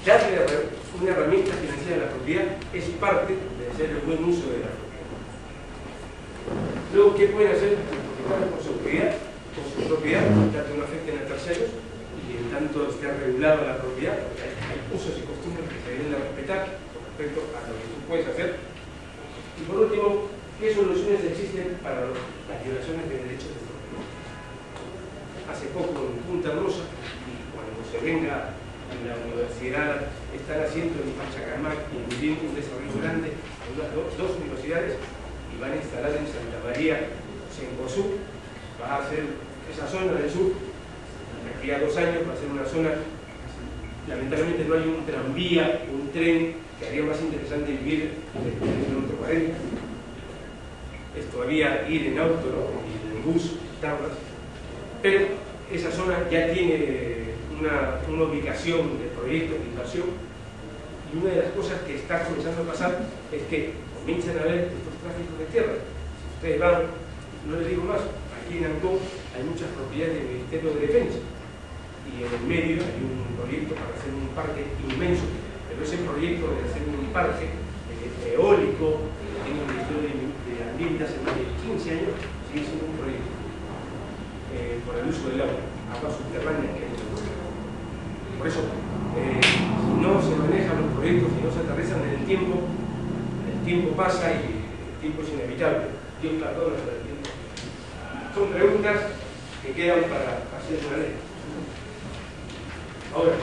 S2: darle una herramienta financiera a la propiedad es parte de hacer el buen uso de la propiedad. Luego, ¿qué pueden hacer los propietarios con su propiedad? Con su propiedad, en tanto no afecten a terceros y en tanto esté regulada la propiedad, porque hay usos y costumbres que se deben de respetar con respecto a lo que tú puedes hacer. Y por último, ¿qué soluciones existen para las violaciones de derechos de propiedad? Hace poco en Punta Hermosa, y cuando se venga en la universidad, están haciendo en Pachacamac y en Lima un desarrollo grande en unas dos universidades, y van a instalar en Santa María, Cencosud, va a ser esa zona del sur, de aquí a 2 años va a ser una zona, lamentablemente no hay un tranvía, un tren, que haría más interesante vivir en otro 40. Es todavía ir en auto, ¿no? Y en bus, tablas, pero esa zona ya tiene una ubicación de proyectos de inversión, y una de las cosas que está comenzando a pasar es que comienzan a ver estos tráficos de tierra. Si ustedes van, no les digo más, aquí en Ancón hay muchas propiedades del Ministerio de Defensa, y en el medio hay un proyecto para hacer un parque inmenso, pero ese proyecto de hacer un parque eólico que tiene el Ministerio de Ambiente hace más de 15 años, sigue siendo un proyecto por el uso del agua, aguas subterráneas que hay en el pueblo. Por eso, si no se manejan los proyectos, si no se aterrizan en el tiempo pasa y el tiempo es inevitable. Dios perdona sobre el tiempo. Son preguntas que quedan para hacer una ley. Ahora,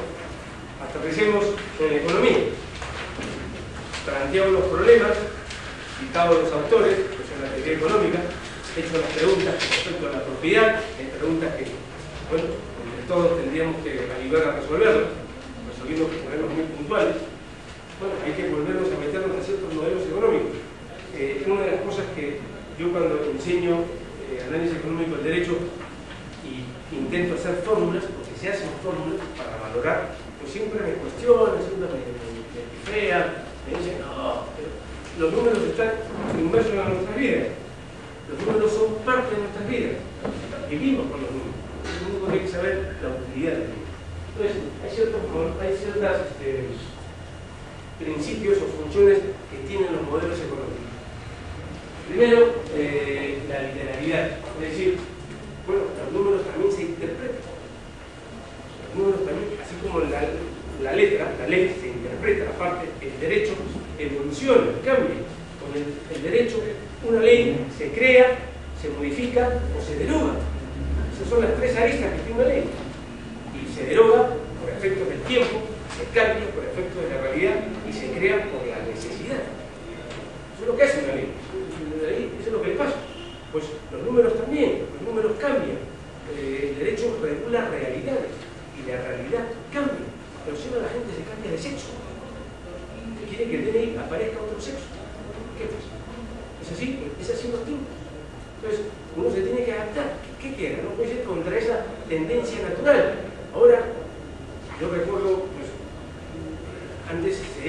S2: aterricemos en la economía. Planteamos los problemas, citados los autores, que son la teoría económica, hecho las preguntas respecto a la propiedad, hay preguntas que, bueno, entre todos tendríamos que ayudar a resolverlas, resolvimos que ponerlos muy puntuales. Bueno, hay que volvernos a meternos a ciertos modelos económicos. Una de las cosas que yo cuando enseño análisis económico del derecho y intento hacer fórmulas, porque se hacen fórmulas para valorar, pues siempre me cuestionan, siempre me pifean, me dicen, no, pero los números están inmersos en nuestras vidas. Los números son parte de nuestras vidas. Vivimos con los números. Lo único que hay que saber la utilidad de ellos. Entonces, hay ciertos principios o funciones que tienen los modelos económicos. Primero, la literalidad. Es decir, bueno, los números también se interpretan. Los números también, así como la letra, la ley se interpreta, aparte el derecho evoluciona, cambia. Con el derecho, una ley se crea, se modifica o se deroga. Esas son las 3 aristas que tiene una ley. Y se deroga por efectos del tiempo, se cambia por efectos de la realidad y se crea por la necesidad. Eso es lo que hace una ley. Eso es lo que le pasa. Pues los números también, los números cambian. El derecho regula realidades y la realidad cambia. Pero si no, la gente se cambia de sexo. Quiere que el DNI aparezca otro sexo. ¿Qué pasa? ¿Es así? Es así los tiempos. Entonces, uno se tiene que adaptar. ¿Qué quiera? No puede ser contra esa tendencia natural. Ahora, yo recuerdo, pues,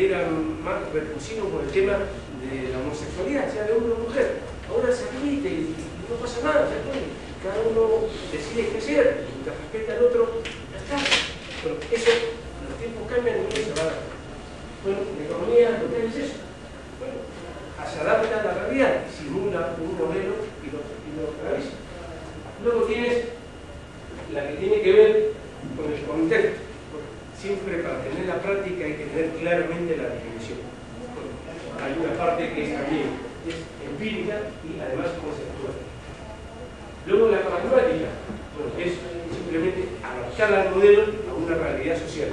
S2: eran más repulsivos con el tema de la homosexualidad, sea de hombre o mujer. Ahora se admite y no pasa nada, cada uno decide qué hacer, y mientras respeta al otro, ya está. Bueno, eso, los tiempos cambian y no se va a dar. Bueno, la economía lo que es eso. Bueno, se adapta a la realidad, simula un modelo y lo realiza. Luego tienes la que tiene que ver con el contexto. Siempre para tener la práctica hay que tener claramente la definición. Bueno, hay una parte que es también empírica y además conceptual. Luego la pragmática, bueno, es simplemente adaptar al modelo a una realidad social.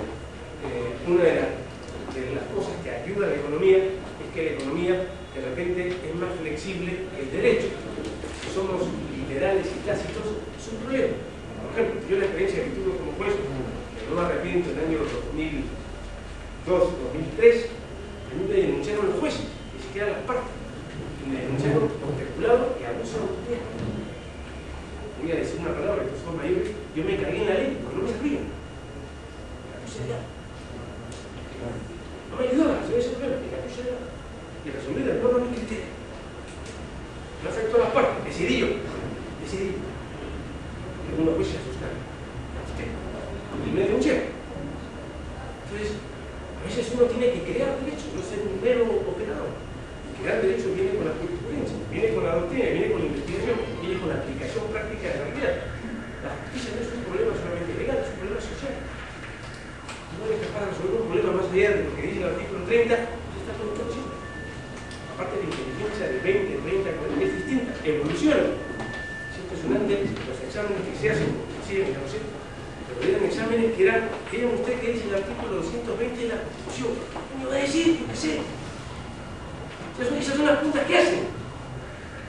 S2: Una de las cosas que ayuda a la economía es que la economía de repente es más flexible que el derecho. Si somos liberales y clásicos, es un problema. Por ejemplo, yo la experiencia que tuve como juez, que no me arrepiento, en el año 2002-2003, a mí me denunciaron los jueces, ni siquiera las partes. Me denunciaron por peculado y abuso de autoridad. Voy a decir una palabra que son mayores, yo me cagué en la ley porque no me servían. La puse allá. No me ayudó a resolver ese problema, y la puse allá. Y resolví de acuerdo a mi criterio. No afectó a las partes, decidí yo. Algunos jueces se asustaron. Y me denunciaron. Entonces, a veces uno tiene que crear derecho, no ser un mero operador. Crear derecho viene con la jurisprudencia, viene con la doctrina, viene con la investigación, viene con la aplicación práctica de la realidad. La justicia no es un problema solamente legal, es un problema social. No es capaz de resolver un problema más allá de lo que dice el artículo 30, pues está todo siempre. Aparte de la inteligencia de 20, 30, 40 es distinta, evoluciona. Es impresionante los exámenes que se hacen, siguen, no sé, pero eran exámenes que eran, vean usted que dice el artículo 220 de la Constitución. ¿Qué me va a decir? Yo qué sé. Esas son las preguntas que hacen.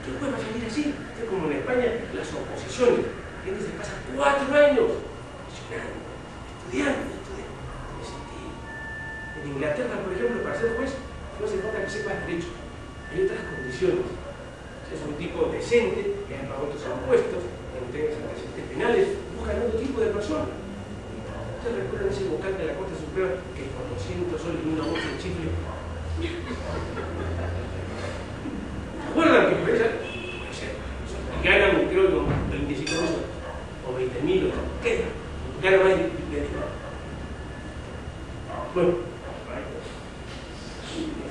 S2: ¿Qué puede salir así? Como en España, las oposiciones. La gente se pasa 4 años estudiando. En Inglaterra, por ejemplo, para ser juez, no hace falta que sepas derecho. Hay otras condiciones. Es un tipo decente, que ha pagado otros impuestos, que no tengas antecedentes penales, buscan otro tipo de persona. ¿Ustedes recuerdan ese vocal de la Corte Suprema que por 200 soles y una bolsa de chifle? ¿Recuerdan que ganan, creo que 25 o 20.000 o qué? Ganan más de dinero. Bueno,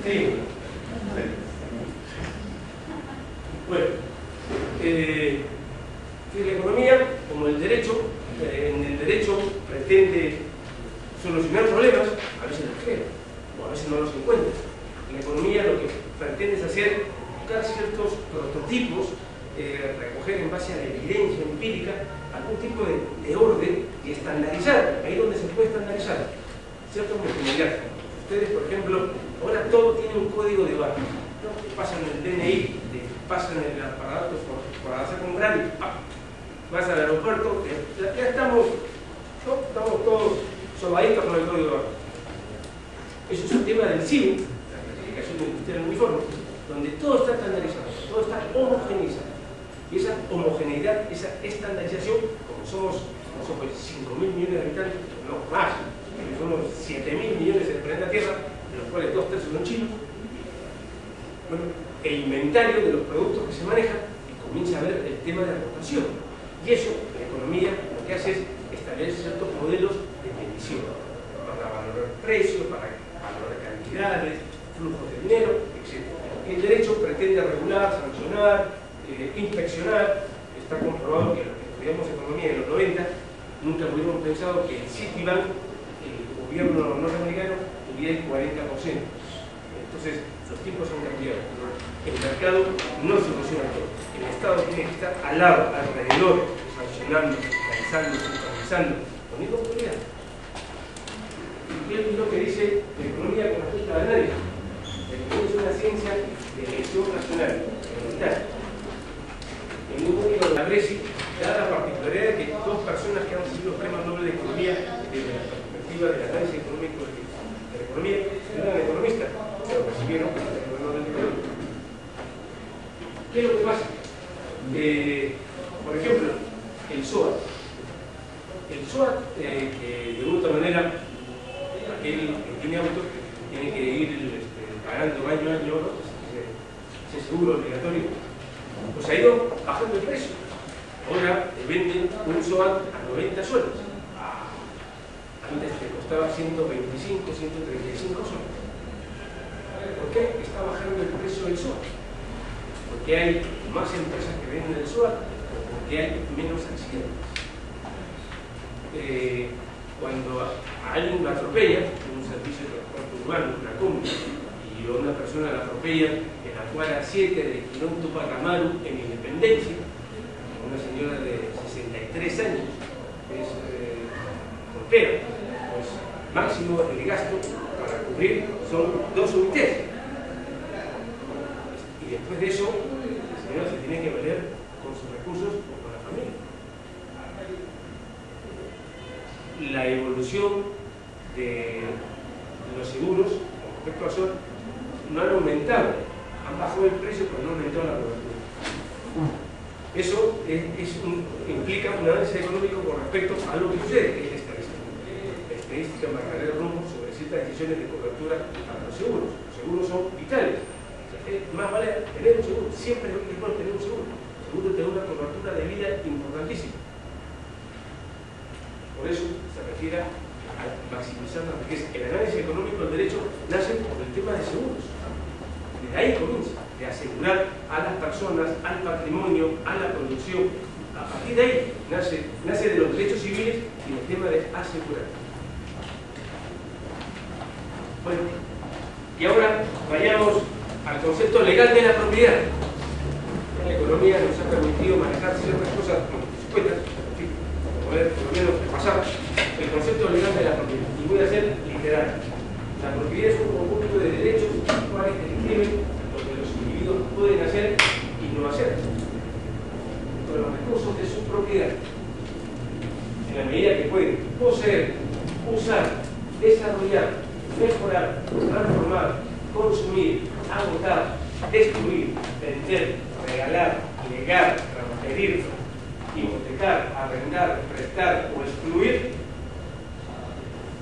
S2: sí. Bueno, la economía, como el derecho, en el derecho pretende solucionar problemas, a veces los crea, o a veces no los encuentra. En la economía lo que pretende es hacer, buscar ciertos prototipos, recoger en base a la evidencia empírica algún tipo de orden y estandarizar, ahí donde se puede estandarizar ciertos mecanismos. Ustedes, por ejemplo, ahora todo tiene un código de barra. ¿No? Te pasan el DNI, te pasan el aparato por hacer un gran y vas al aeropuerto, ya estamos, ¿no? Estamos todos soldaditos con el código de barra. Eso es un tema del CIU, la clasificación industrial del uniforme, donde todo está estandarizado, todo está homogeneizado. Y esa homogeneidad, esa estandarización, como somos 5.000 millones de habitantes, no más, somos 7.000 millones en el planeta Tierra, de los cuales 2/3 son chinos, bueno, el inventario de los productos que se manejan y comienza a ver el tema de la rotación. Y eso, la economía, lo que hace es establecer ciertos modelos de medición para valorar precios, para valorar cantidades, flujos de dinero, etc. El derecho pretende regular, sancionar, inspeccionar. Está comprobado que los que estudiamos economía en los 90 nunca hubiéramos pensado que el Citibank, el gobierno norteamericano, tuviera el 40%. Entonces, los tiempos han cambiado. El mercado no soluciona todo. El Estado tiene que estar al lado, alrededor, sancionando, fiscalizando, supervisando, poniendo autoridad. ¿Y qué es lo que dice la economía con respecto al análisis? La economía es una ciencia de gestión racional, comunitaria. En un libro de la Bresi da la particularidad de que 2 personas que han recibido premios Nobel de Economía desde la perspectiva del análisis económico de la economía eran economistas, pero recibieron el premio Nobel de Economía. ¿Qué es lo que pasa? Por ejemplo, el SOAT. El SOAT, que de otra manera, aquel que tiene auto, tiene que ir pagando año a año, ¿no? Ese seguro obligatorio, pues ha ido bajando el precio. Ahora te venden un SOAT a 90 soles. Antes te costaba 125, 135 soles. ¿Por qué está bajando el precio del SOAT? Porque hay más empresas que venden el SOAT o porque hay menos accidentes. Cuando a alguien lo atropella en un servicio de transporte urbano, una combi, y una persona la atropella en la cuadra 7 de Quirón Tupac Amaru en Independencia, una señora de 63 años, es soltera, pues máximo el gasto para cubrir son 2 UITs. Y después de eso, la señora se tiene que valer con sus recursos o con la familia. La evolución de los seguros con respecto a SOAT no han aumentado, han bajado el precio pero no han aumentado la cobertura. Eso implica un análisis económico con respecto a lo que sucede, que es la estadística. La estadística marcará el rumbo sobre ciertas decisiones de cobertura para los seguros. Los seguros son vitales. Más vale tener un seguro, siempre es bueno tener un seguro. El seguro tiene una cobertura de vida importantísima. Por eso se refiere a maximizar la riqueza. El análisis económico del derecho nace por el tema de seguros. Desde ahí comienza, de asegurar a las personas, al patrimonio, a la producción. A partir de ahí nace de los derechos civiles y el tema de asegurar. Bueno, y ahora vayamos al concepto legal de la propiedad. La economía nos ha permitido manejar ciertas cosas supuestas, poder por lo menos repasar el concepto legal de la propiedad. Y voy a ser literal. La propiedad es un conjunto de derechos cuales describen lo que los individuos pueden hacer y no hacer con los recursos de su propiedad, en la medida que pueden poseer, usar, desarrollar, mejorar, transformar, consumir, agotar, destruir, vender, regalar, legar, transferir, hipotecar, arrendar, prestar o excluir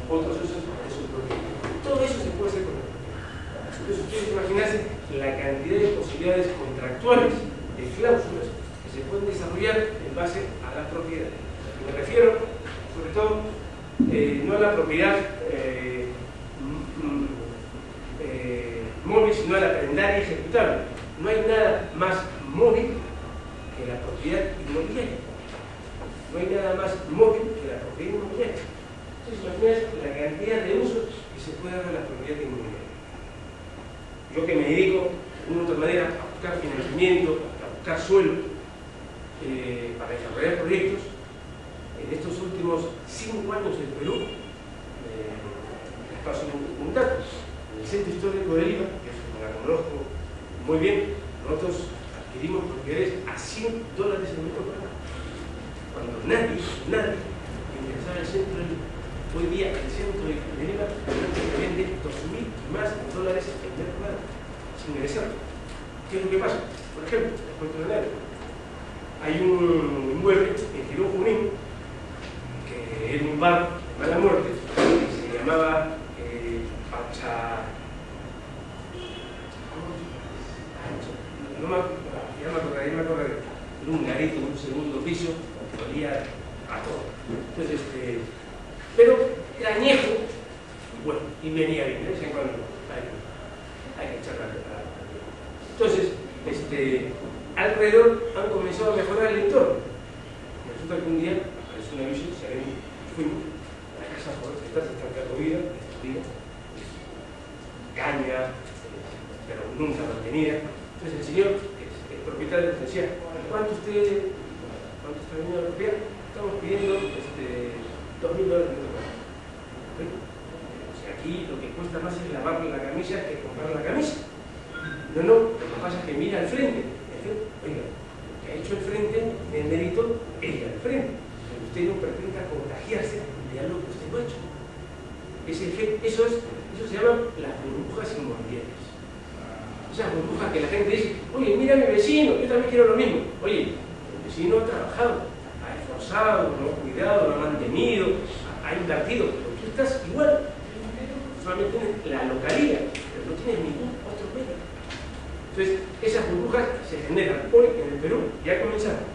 S2: otros usos de su propiedad. Todo eso se puede hacer con la propiedad. Entonces ustedes imaginarse la cantidad de posibilidades contractuales, de cláusulas que se pueden desarrollar en base a la propiedad. Me refiero sobre todo no a la propiedad móvil, sino a la prendaria ejecutable. No hay nada más móvil que la propiedad inmobiliaria. No hay nada más móvil que la propiedad inmobiliaria. Entonces, imagínense la cantidad de usos que se puede dar a la propiedad inmobiliaria. Yo que me dedico, de una u otra manera, a buscar financiamiento, a buscar suelo para desarrollar proyectos, en estos últimos 5 años en Perú, les paso un dato. En el Centro Histórico de Lima, que la conozco muy bien, nosotros adquirimos propiedades a $100 el metro cuadrado. Cuando nadie interesaba el centro de Lima. Hoy día el centro de Lima vende $2.000 y más el metro cuadrado, sin ingresar. ¿Qué es lo que pasa? Por ejemplo, les cuento de nada. Hay un inmueble en Girón Junín, que era un bar de mala muerte, que se llamaba no me acordaré, era un garito en un segundo piso que olía a todo. Entonces, pero era añejo y bueno, y venía bien, de vez en cuando hay que echar la. Entonces, alrededor han comenzado a mejorar el entorno. Resulta que un día apareció un aviso, fuimos a la casa por está derruida, destruida, caña, pero nunca mantenida. Entonces el señor, el propietario, decía, ¿cuánto está vendiendo la propiedad? Estamos pidiendo $2.000 el metro cuadrado. O sea, aquí lo que cuesta más es lavarle la camisa que comprar la camisa. No, lo que pasa es que mira al frente. Oiga, lo que ha hecho el frente tiene mérito ella al frente. Pero usted no pretenda contagiarse de algo que usted no ha hecho. Eso se llama las burbujas inmobiliarias. Esas burbujas que la gente dice, oye, mira a mi vecino, yo también quiero lo mismo. Oye, el vecino ha trabajado, ha esforzado, lo ha cuidado, lo ha mantenido, ha invertido, pero tú estás igual. solamente tienen la localía, pero no tienen ningún otro medio. Entonces, esas burbujas se generan hoy en el Perú, ya comenzaron.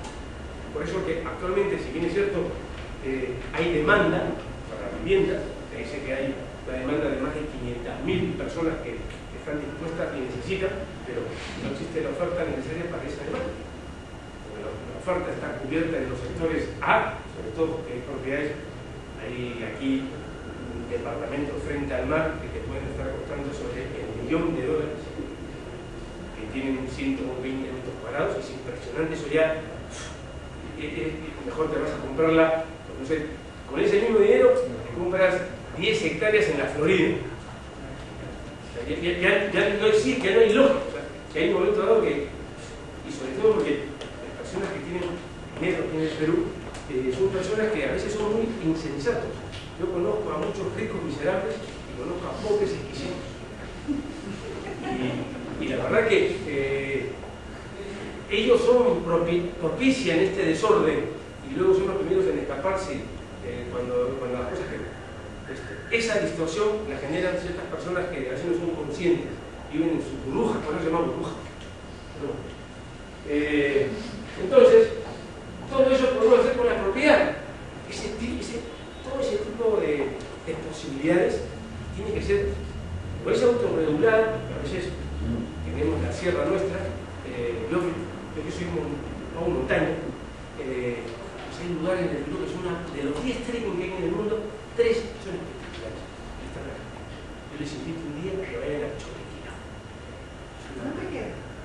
S2: Por eso que actualmente, si bien es cierto, hay demanda para viviendas, se dice que hay una demanda de más de 500.000 personas que están dispuestas y necesitan, pero no existe la oferta necesaria para esa demanda. Porque la oferta está cubierta en los sectores A, sobre todo porque hay propiedades, hay aquí un departamento frente al mar que te pueden estar costando sobre $1.000.000, que tienen 120 metros cuadrados, es impresionante. Eso ya mejor te vas a comprarla, no sé, con ese mismo dinero te compras 10 hectáreas en la Florida. O sea, ya no existe, ya no hay lógica. O sea, que hay un momento dado que, y sobre todo porque las personas que tienen dinero aquí en el Perú son personas que a veces son muy insensatos. Yo conozco a muchos ricos miserables y conozco a pobres exquisitos. Y la verdad que ellos propician este desorden y luego son los primeros en escaparse cuando las cosas que esa distorsión la generan ciertas personas que a veces no son conscientes, viven en sus burbujas, por eso se llama burbuja. Entonces, todo eso podemos hacer con la propiedad. Todo ese tipo de posibilidades tiene que ser, o es autorregulado. A veces tenemos la sierra nuestra, yo que soy un montaño, pues hay lugares en el Perú que son de los 10 trekking que hay en el mundo, 3 son espectaculares. Yo les invito un día a que vayan a Choquequirá.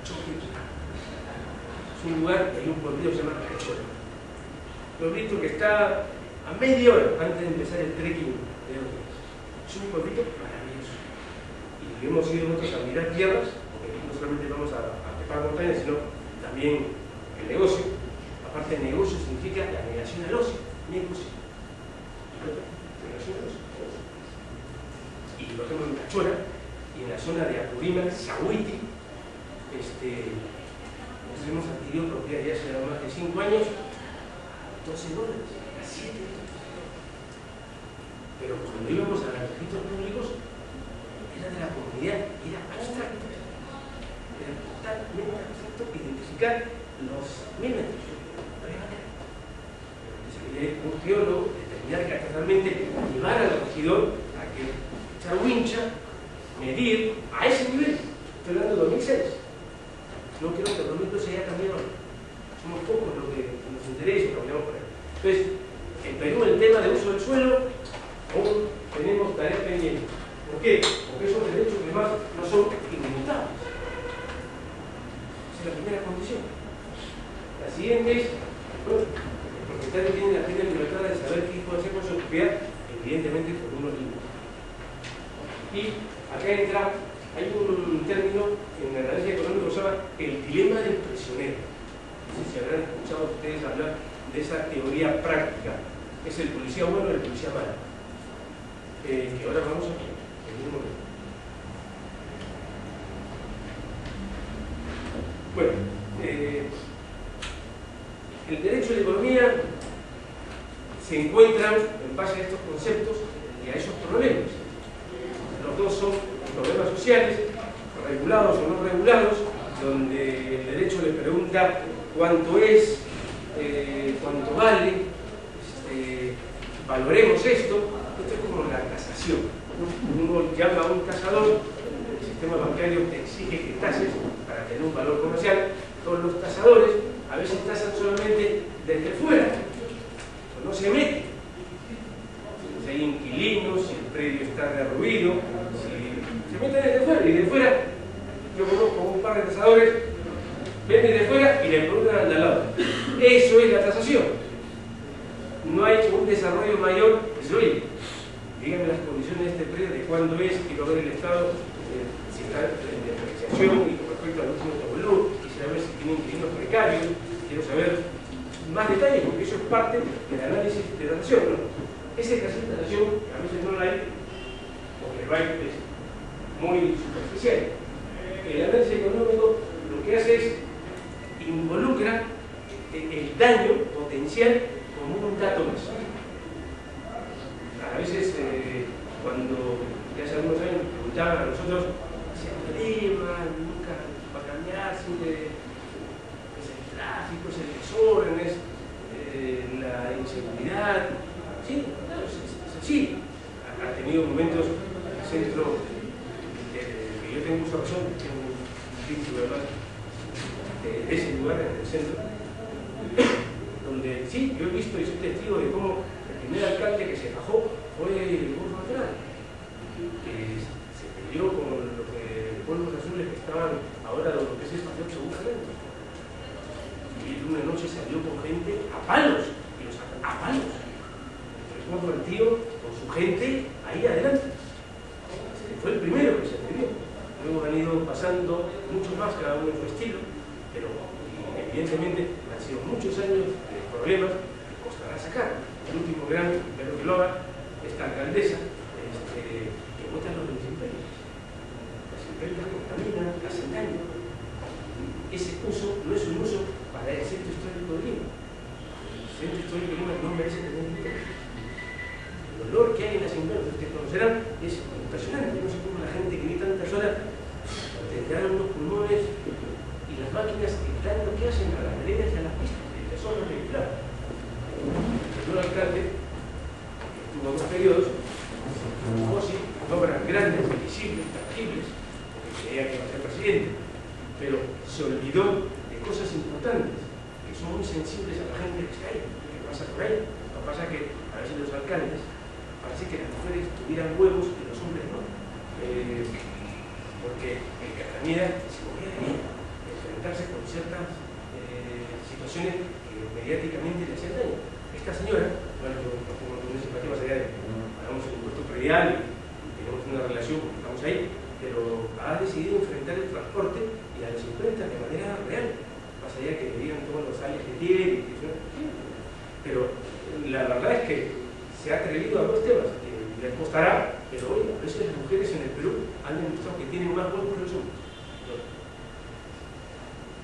S2: Choquequirá. Es un lugar, hay un pueblito que se llama Cachola. Un pueblito que está a media hora antes de empezar el trekking de los días. Es un pueblito maravilloso. Y hemos ido nosotros a mirar tierras, porque no solamente vamos a trepar montañas, sino también el negocio. Aparte de negocio significa la negación al ocio. Negocio. Negación al ocio. Y lo tenemos en Cachola y en la zona de Apurímac, Sahuiti. Nosotros hemos adquirido propiedad ya hace más de 5 años, $12, a 7 euros. Pero cuando íbamos a los registros públicos, era de la comunidad, era abstracto. Era totalmente abstracto identificar los 1000 metros. No había manera. Un geólogo determinar catastralmente, llevar al regidor a que echar wincha, medir a ese nivel. Estoy hablando de 2006. No creo que el 2012 haya cambiado. Somos pocos los que nos interesa, caminamos por ahí. Entonces, en Perú el tema de uso del suelo aún tenemos tarea pendiente. ¿Por qué? Porque esos derechos además no son inmutables. Esa es la primera condición. La siguiente es, bueno, el propietario tiene la plena libertad de saber qué puede hacer con su propiedad, evidentemente con unos límites. Y acá entra, hay un término en el análisis económico que se llama el dilema del prisionero. No sé si habrán escuchado ustedes hablar de esa teoría práctica. Es el policía bueno y el policía malo. Que ahora vamos a ver en un momento. Bueno, el derecho de la economía se encuentran en base a estos conceptos y a esos problemas. Los dos son problemas sociales, regulados o no regulados, donde el derecho le pregunta cuánto es, cuánto vale, valoremos esto. Esto es como la tasación. Uno llama a un tasador, el sistema bancario te exige que tases para tener un valor comercial. Todos los tasadores a veces tasan solamente desde fuera, no se meten. Si hay inquilinos, si el predio está derruido, si se meten desde fuera. Y de fuera, yo conozco un par de tasadores, ven desde fuera y le preguntan al de al lado. Eso es la tasación. No hay un desarrollo mayor. Dice, oye, díganme las condiciones de este predio, de cuándo es, quiero ver el estado, si está en depreciación y con respecto al último tabulú, quisiera ver si tiene inquilinos precarios, quiero saber más detalles, porque eso es parte del análisis de tasación, ¿no? Ese ejercicio de tasación, a veces no la hay, porque el RAI es muy superficial. El análisis económico lo que hace es involucra el daño potencial como un dato más. A veces, cuando ya hace algunos preguntaban a nosotros, si hay problemas, nunca va a cambiar, siempre es el tráfico, es el desorden, es la inseguridad. Sí, claro, es así. Ha tenido momentos en el centro que yo tengo mucha razón, tengo un título además de ese lugar en el centro, donde sí, yo he visto y soy testigo de cómo el primer alcalde que se bajó fue el Gordo Atrás, que se peleó con los pueblos azules que estaban ahora lo que es el espacio seguramente. Y una noche salió con gente a palos, y los a palos. Recuerdo al tío con su gente ahí adelante. Fue el primero que se atrevió. Luego han ido pasando muchos más, cada uno en su estilo, pero evidentemente han sido muchos años de problemas que costará sacar. El último gran, Pedro Glova, esta alcaldesa, que vota los de las imperias. Las imperias contaminan, hacen daño. Ese uso no es un uso para el centro histórico de Lima. El centro histórico de Lima no merece tener interés. El olor que hay en las imperias, ustedes conocerán, es impresionante. No sé cómo la gente que vive tantas horas tendrán unos pulmones y las máquinas, el daño que hacen a las veredas y a las pistas de las zonas de claro. El señor alcalde, que tuvo dos periodos, sí, obras grandes, visibles, tangibles, porque creía que iba a ser presidente, pero se olvidó de cosas importantes que son muy sensibles a la gente que está ahí, que pasa por ahí. Lo que pasa es que a veces los alcaldes parece que las mujeres tuvieran huevos y los hombres no, porque el Castañeda se movía de bien, enfrentarse con ciertas situaciones que mediáticamente le hacían daño. Esta señora, bueno, yo no tengo ninguna simpatía más allá de que pagamos el impuesto predial y tenemos una relación porque estamos ahí, pero ha decidido enfrentar el transporte y a las imprentas de manera real, más allá de que le digan todos los años que tiene, pero la verdad es que se ha atrevido a dos temas, que les costará, pero hoy a veces las mujeres en el Perú han demostrado que tienen más huevos que los hombres.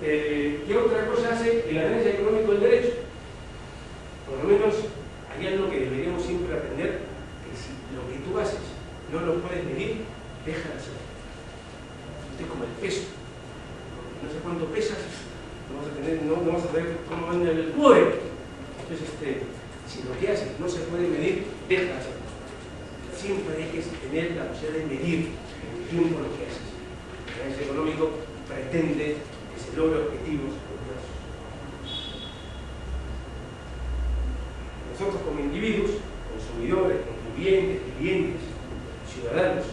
S2: ¿Qué otra cosa hace el análisis económico del derecho? Por lo menos hay algo que deberíamos siempre aprender, que si lo que tú haces no lo puedes medir, deja de hacerlo. Es como el peso. No sé cuánto pesas, no vas a saber cómo anda el cuore. Entonces, si lo que haces no se puede medir, deja de hacerlo. Siempre hay que tener la posibilidad de medir el tiempo lo que haces. El análisis económico pretende que se logre objetivos. Nosotros como individuos, consumidores, contribuyentes, clientes, ciudadanos,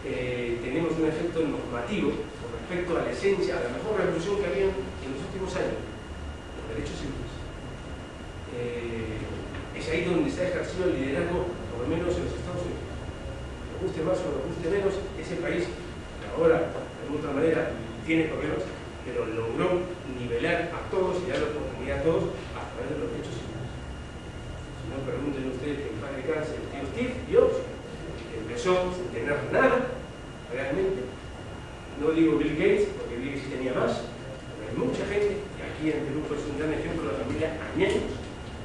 S2: tenemos un efecto normativo con respecto a la esencia, a la mejor revolución que había en los últimos años, los derechos civiles. Es ahí donde se ha ejercido el liderazgo, por lo menos en los Estados Unidos. Nos guste más o nos guste menos, ese país, que ahora, de alguna manera, tiene problemas, pero logró nivelar a todos y dar la oportunidad a todos a través de los derechos civiles. Si no, pregúntenle ustedes que en paz descanse el tío Steve Jobs, que empezó sin tener nada, realmente. No digo Bill Gates, porque Bill Gates tenía más, pero hay mucha gente, y aquí en Perú es un gran ejemplo de la familia Añeños.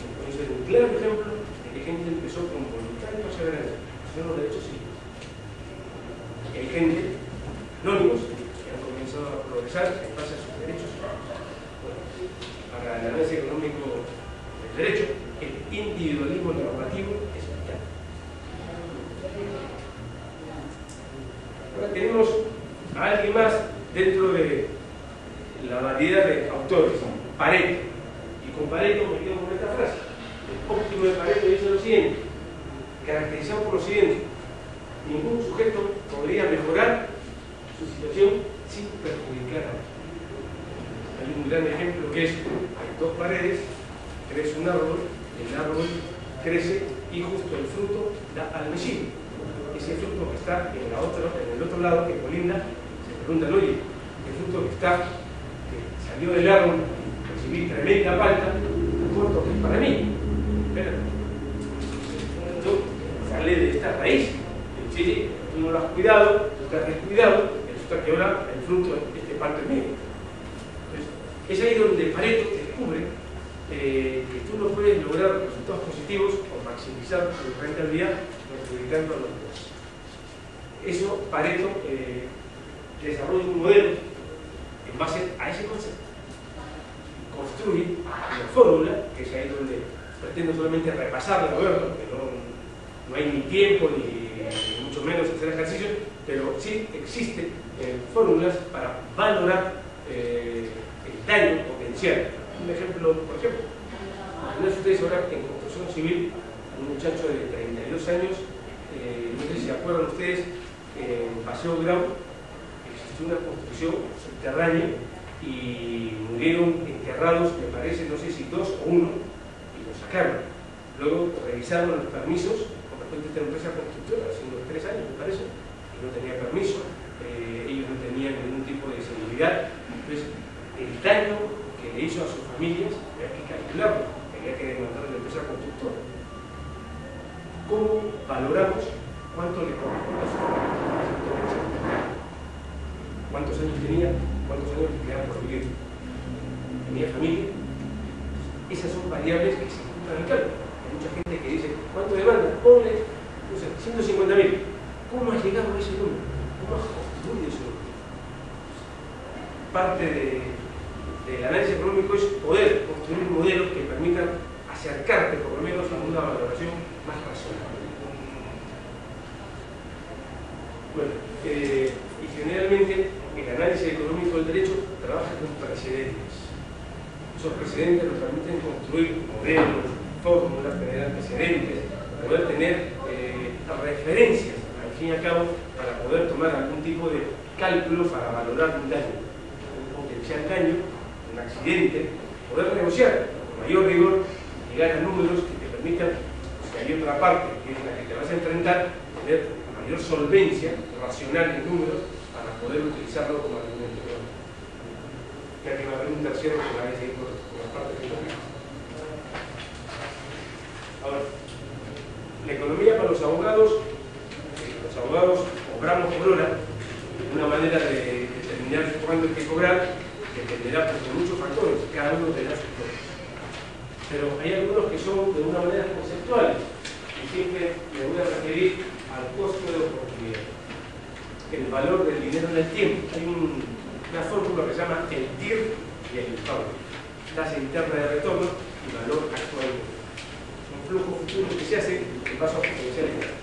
S2: Entonces, un claro ejemplo de que gente empezó con voluntad y perseverancia, son los derechos civiles. Y hay gente, anónimos, que han comenzado a progresar en base a sus derechos. Bueno, para el análisis económico del derecho, el individualismo normativo es vital. Ahora tenemos a alguien más dentro de la variedad de autores, Pareto. Y con Pareto me quedo con esta frase. El óptimo de Pareto dice lo siguiente, caracterizado por lo siguiente: ningún sujeto podría mejorar su situación sin perjudicar a otro. Hay un gran ejemplo que es, hay dos paredes, crece un árbol, el árbol crece y justo el fruto da al vecino. Ese fruto que está en el otro lado, que colinda, se preguntan, oye, el fruto que salió del árbol, recibí tremenda palta, corto que es para mí. Pero sale de esta raíz. Sí, tú no lo has cuidado, tú te has descuidado, resulta que ahora el fruto es parte mío. Entonces, es ahí donde Pareto descubre que tú no puedes lograr resultados positivos o maximizar tu rentabilidad perjudicando a los demás. eso Pareto desarrolla un modelo en base a ese concepto. Construye una fórmula, que es ahí donde pretendo solamente repasarla, porque no hay ni tiempo ni mucho menos hacer ejercicios, pero sí existen fórmulas para valorar el daño potencial. Un ejemplo, por ejemplo, imagínense ustedes ahora en construcción civil, un muchacho de 32 años, no sé si se acuerdan ustedes, en Paseo Grau existió una construcción subterránea y murieron enterrados, me parece, no sé si 2 o 1, y lo sacaron. Luego revisaron los permisos, por repente esta empresa constructora, hace unos 3 años me parece, y no tenía permiso, ellos no tenían ningún tipo de seguridad. Entonces, el daño que le hizo a sus familias había que calcularlo, había que demandar a la empresa constructora. ¿Cómo valoramos cuánto le corresponde a su familia? ¿Cuántos años tenía? ¿Cuántos años le quedaban por vivir? ¿Tenía familia? Esas son variables que se encuentran en cálculo. Hay mucha gente que dice, ¿cuánto demanda? Ponle, no sé, 150.000. ¿Cómo has llegado a ese número? ¿Cómo has construido ese número? Parte del análisis económico es poder construir modelos que permitan acercarte por lo menos a una valoración más razonable. Bueno, y generalmente el análisis económico del derecho trabaja con precedentes. Esos precedentes nos permiten construir modelos, fórmulas, tener antecedentes, poder tener referencias, al fin y al cabo, para poder tomar algún tipo de cálculo para valorar un daño, un potencial daño, un accidente, poder negociar con mayor rigor, llegar a números que te permitan, si hay otra parte que es la que te vas a enfrentar, tener mayor solvencia racional en números para poder utilizarlo como argumento. Ya que va a haber un tercero que va a seguir con las partes económicas. Ahora, la economía para los abogados cobramos por hora. Una manera de determinar cuándo hay que cobrar dependerá de muchos factores, cada uno tendrá sus cosas. Pero hay algunos que son de una manera conceptuales, y siempre me voy a referir al costo de oportunidad, el valor del dinero en el tiempo. Hay una fórmula que se llama el TIR y el IFAO, tasa interna de retorno y valor actual. Son flujos futuros que se hacen en base a potenciales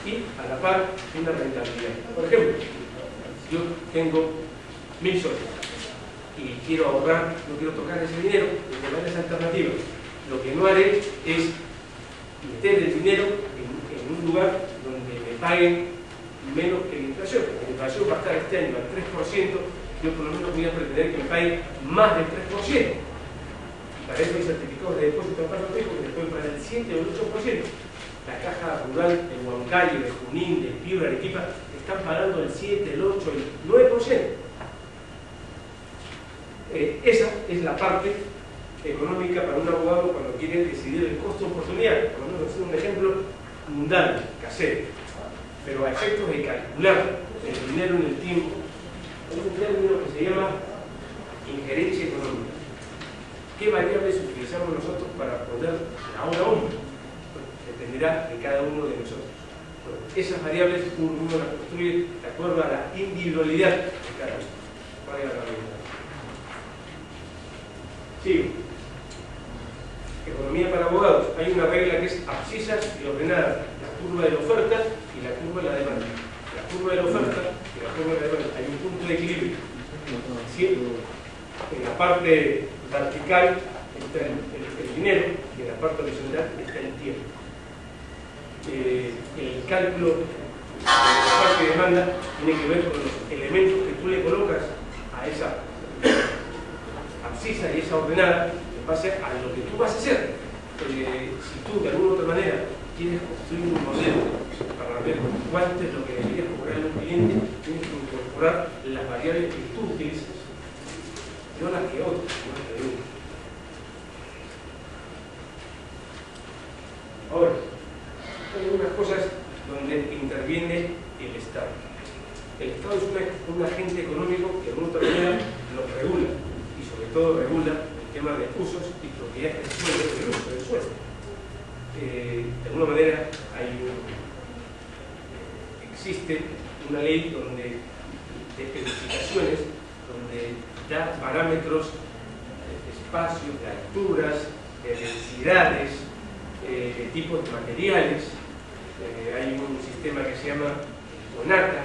S2: y a la par una rentabilidad. Por ejemplo, yo tengo 1000 soles y quiero ahorrar, no quiero tocar ese dinero, tengo varias alternativas. Lo que no haré es meter el dinero en un lugar donde me paguen menos que la inflación. La inflación va a estar este año al 3%, yo por lo menos voy a pretender que me paguen más del 3%. Para eso hay certificados de depósito a plazo fijo que me pueden pagar el 7 o el 8%. La Caja Rural de Huancayo, de Junín, de Piura, de Arequipa, están pagando el 7, el 8, el 9%. Esa es la parte económica para un abogado cuando quiere decidir el costo de oportunidad. Por lo menos hacer un ejemplo mundano, casero. Pero a efectos de calcular el dinero en el tiempo, hay un término que se llama injerencia económica. ¿Qué variables utilizamos nosotros para poner la hora 1? Dependerá de cada uno de nosotros. Bueno, esas variables uno las construye de acuerdo a la individualidad de cada uno. ¿Cuál es la realidad? Sigo. Economía para abogados. Hay una regla que es abscisas y ordenadas. La curva de la oferta y la curva de la demanda. La curva de la oferta y la curva de la demanda. Hay un punto de equilibrio. ¿Sí? En la parte vertical está el dinero y en la parte horizontal está el tiempo. El cálculo de oferta y demanda tiene que ver con los elementos que tú le colocas a esa abscisa y esa ordenada en base a lo que tú vas a hacer. Si tú de alguna u otra manera quieres construir un modelo para ver cuánto es lo que deberías cobrar a un cliente, tienes que incorporar las variables que tú utilizas, no las que otros, no las que uno. Ahora, hay algunas cosas donde interviene el Estado. El Estado es un agente económico que de alguna otra manera lo regula, y sobre todo regula el tema de usos y propiedades del suelo, del uso del suelo. De alguna manera existe una ley donde, de especificaciones, donde da parámetros de espacios, de alturas, de densidades, de tipos de materiales. Hay un sistema que se llama CONACA,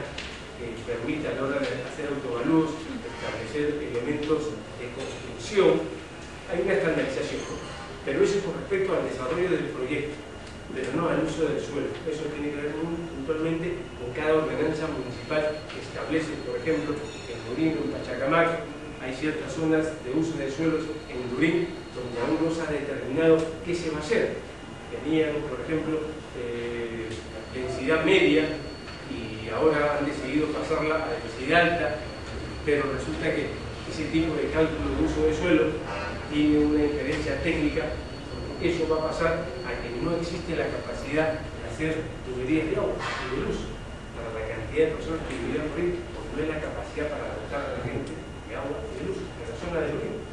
S2: que permite a la hora de hacer autovalúos establecer elementos de construcción. Hay una estandarización, pero eso es con respecto al desarrollo del proyecto, pero no al uso del suelo. Eso tiene que ver puntualmente con cada ordenanza municipal que establece, por ejemplo, en Lurín, en Pachacamac, hay ciertas zonas de uso de suelos en Lurín donde aún no se ha determinado qué se va a hacer. Tenían, por ejemplo, densidad media y ahora han decidido pasarla a densidad alta, pero resulta que ese tipo de cálculo de uso de suelo tiene una injerencia técnica, porque eso va a pasar a que no existe la capacidad de hacer tuberías de agua y de luz para la cantidad de personas que vivirán por ahí, porque no hay la capacidad para dotar a la gente de agua y de luz en la zona de Lurín.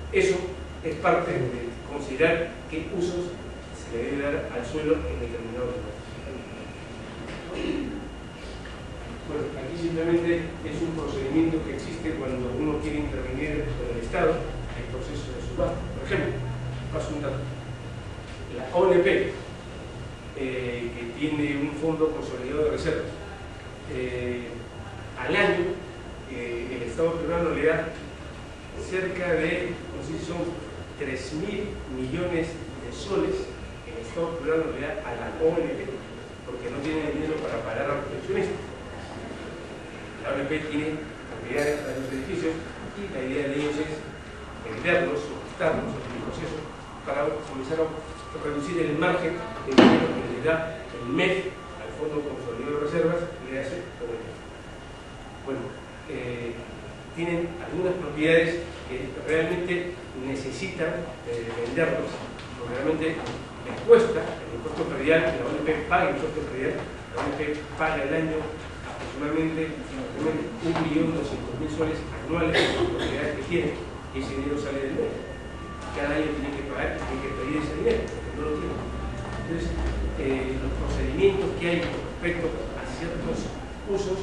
S2: Eso es parte de considerar qué usos se le debe dar al suelo en determinado lugar. Bueno, aquí simplemente es un procedimiento que existe cuando uno quiere intervenir con el Estado en el proceso de subasta. Por ejemplo, paso un dato. La ONP, que tiene un fondo consolidado de reservas, al año el Estado peruano le da cerca de, no sé si son 3.000 millones de soles que el Estado peruano le da a la ONP, porque no tiene dinero para pagar a los pensionistas. La ONP tiene propiedades para los edificios y la idea de ellos es venderlos o prestarlos en el proceso para comenzar a reducir el margen de dinero que le da el MEF al Fondo Consolidado de Reservas y le hace ONP. Bueno, tienen algunas propiedades que realmente necesitan venderlos, porque realmente les cuesta el impuesto predial, la ONP paga el impuesto predial, la ONP paga el año aproximadamente 1.200.000 soles anuales de las propiedades que tiene, y ese dinero sale del MEF. Cada año tiene que pagar, tiene que pedir ese dinero, porque no lo tiene. Entonces, los procedimientos que hay con respecto a ciertos usos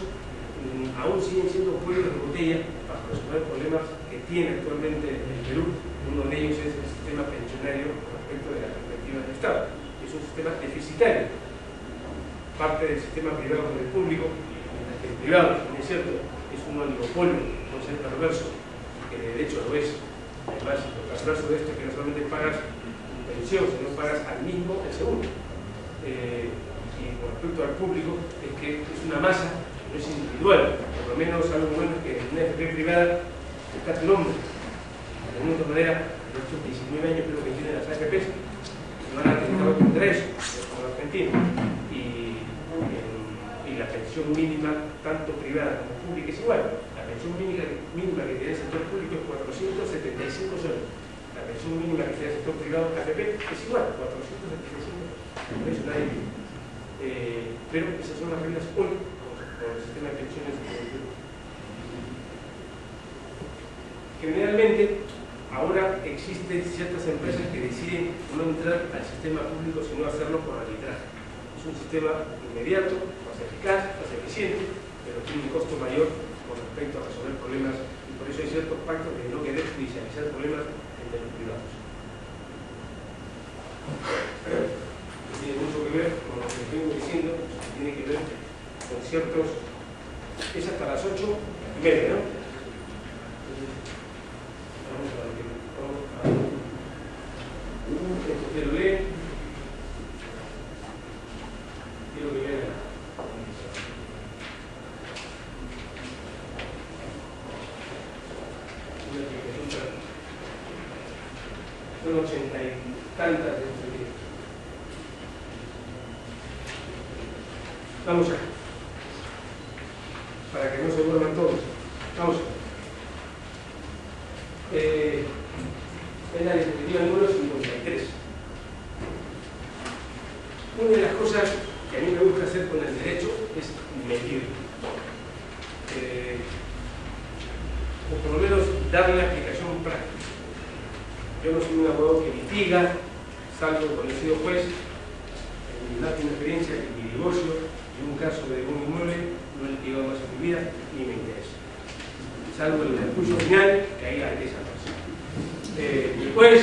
S2: aún siguen siendo cuellos de botella para resolver problemas que tiene actualmente el Perú. Uno de ellos es el sistema pensionario respecto de la perspectiva del Estado. Es un sistema deficitario, parte del sistema privado con el público. El privado, es cierto, es un oligopolio, puede ser perverso, que de hecho lo es. Además, lo perverso de esto es que no solamente pagas pensión, sino pagas al mismo el segundo. Y con respecto al público, es que es una masa, no es individual. Por lo menos algo bueno es que en una FP privada está tu nombre. De alguna otra manera, de estos 19 años creo que tienen las AFPs, no han atentado contra eso, como Argentina. Y la pensión mínima, tanto privada como pública, es igual. La pensión mínima que tiene el sector público es 475 soles. La pensión mínima que tiene el sector privado, AFP, es igual, 475. Por eso nadie vive. Pero esas son las reglas hoy con el sistema de pensiones. Generalmente, ahora existen ciertas empresas que deciden no entrar al sistema público, sino hacerlo por arbitraje. Es un sistema inmediato, más eficaz, más eficiente, pero tiene un costo mayor con respecto a resolver problemas, y por eso hay ciertos pactos de no querer judicializar problemas entre los privados. Tiene mucho que ver con lo que les vengo diciendo, tiene que ver con ciertos... Es hasta las 8:30, ¿no? Vamos a ver. Quiero leer. Quiero que vean. Son 80 y tantas de este día. Vamos acá. Para que no se duerman todos. Vamos. Es la diapositiva número 53. Una de las cosas que a mí me gusta hacer con el derecho es medir. O por lo menos darle la aplicación práctica. Yo no soy un abogado que litiga, salvo conocido juez, en mi última experiencia en mi divorcio, Y un caso de un inmueble no he litigado más en mi vida ni me interesa. Salvo el recurso final, que ahí hay que salvarse. Después,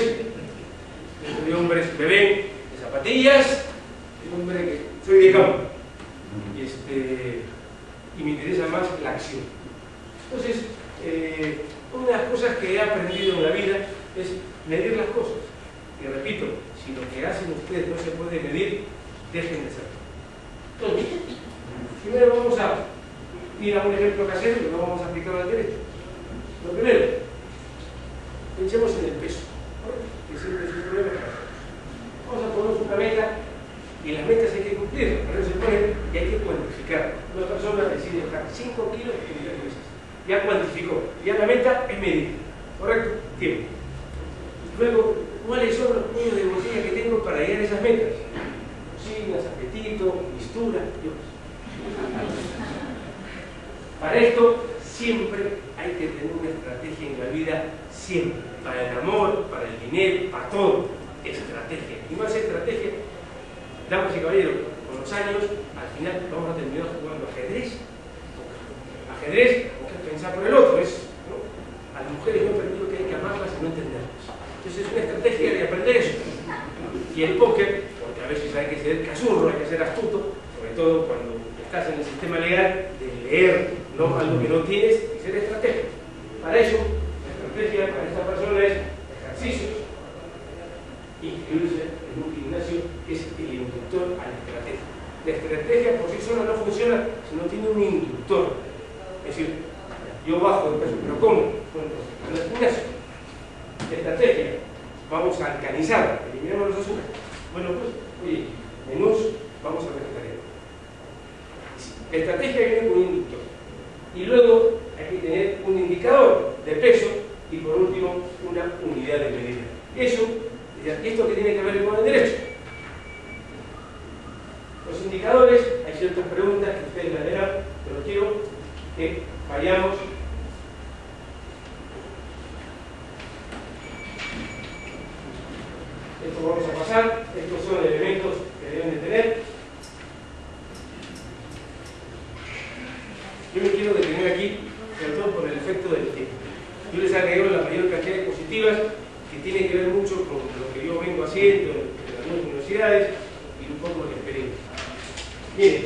S2: de hombres que me ven de zapatillas, de hombre que soy de campo. Y me interesa más la acción. Entonces, una de las cosas que he aprendido en la vida es medir las cosas. Y repito, si lo que hacen ustedes no se puede medir, dejen de hacerlo. Entonces, primero vamos a ir a un ejemplo casero y lo vamos a aplicar al derecho. Lo primero, pensemos en el peso, ¿no? Que siempre es un problema para nosotros. Vamos a ponernos una meta y las metas hay que cumplirlas, pero no se ponen y hay que cuantificar. Una persona decide bajar 5 kilos en 3 meses. Ya cuantificó, ya la meta es medir, ¿correcto? Tiempo. Luego, ¿cuáles son los cuellos de botella que tengo para llegar a esas metas? Cocinas, apetito, mistura, Dios. Para esto, siempre hay que tener una estrategia en la vida, siempre. Para el amor, para el dinero, para todo. Estrategia. Y más estrategia, damas y caballeros, con los años, al final vamos a terminar jugando ajedrez. Ajedrez, porque es pensar por el otro, ¿no? A las mujeres yo he aprendido que hay que amarlas y no entenderlas. Entonces es una estrategia de aprender eso. Y el póker, porque a veces hay que ser cazurro, hay que ser astuto, sobre todo cuando estás en el sistema legal, de leer, ¿no?, algo que no tienes y ser estratega. Para eso, la estrategia para esta persona es ejercicios, inscribirse en un gimnasio que es el inductor a la estrategia. La estrategia por sí sola no funciona si no tiene un inductor. Es decir, yo bajo de peso, ¿pero cómo? Bueno, en el gimnasio. Estrategia, vamos a alcanizar, eliminamos los azúcares. Bueno, pues, oye, menús, vamos a vegetariano. La estrategia viene con un inductor. Y luego hay que tener un indicador de peso y por último una unidad de medida. Esto que tiene que ver con el derecho. Los indicadores, hay ciertas preguntas que ustedes las verán, pero quiero que vayamos esto vamos a pasar, estos son elementos que deben de tener. Yo me quiero detener aquí, sobre todo por el efecto del tiempo. Yo les agrego la mayor cantidad de diapositivas que tiene que ver mucho con lo que yo vengo haciendo en algunas universidades y un poco de experiencia. Miren,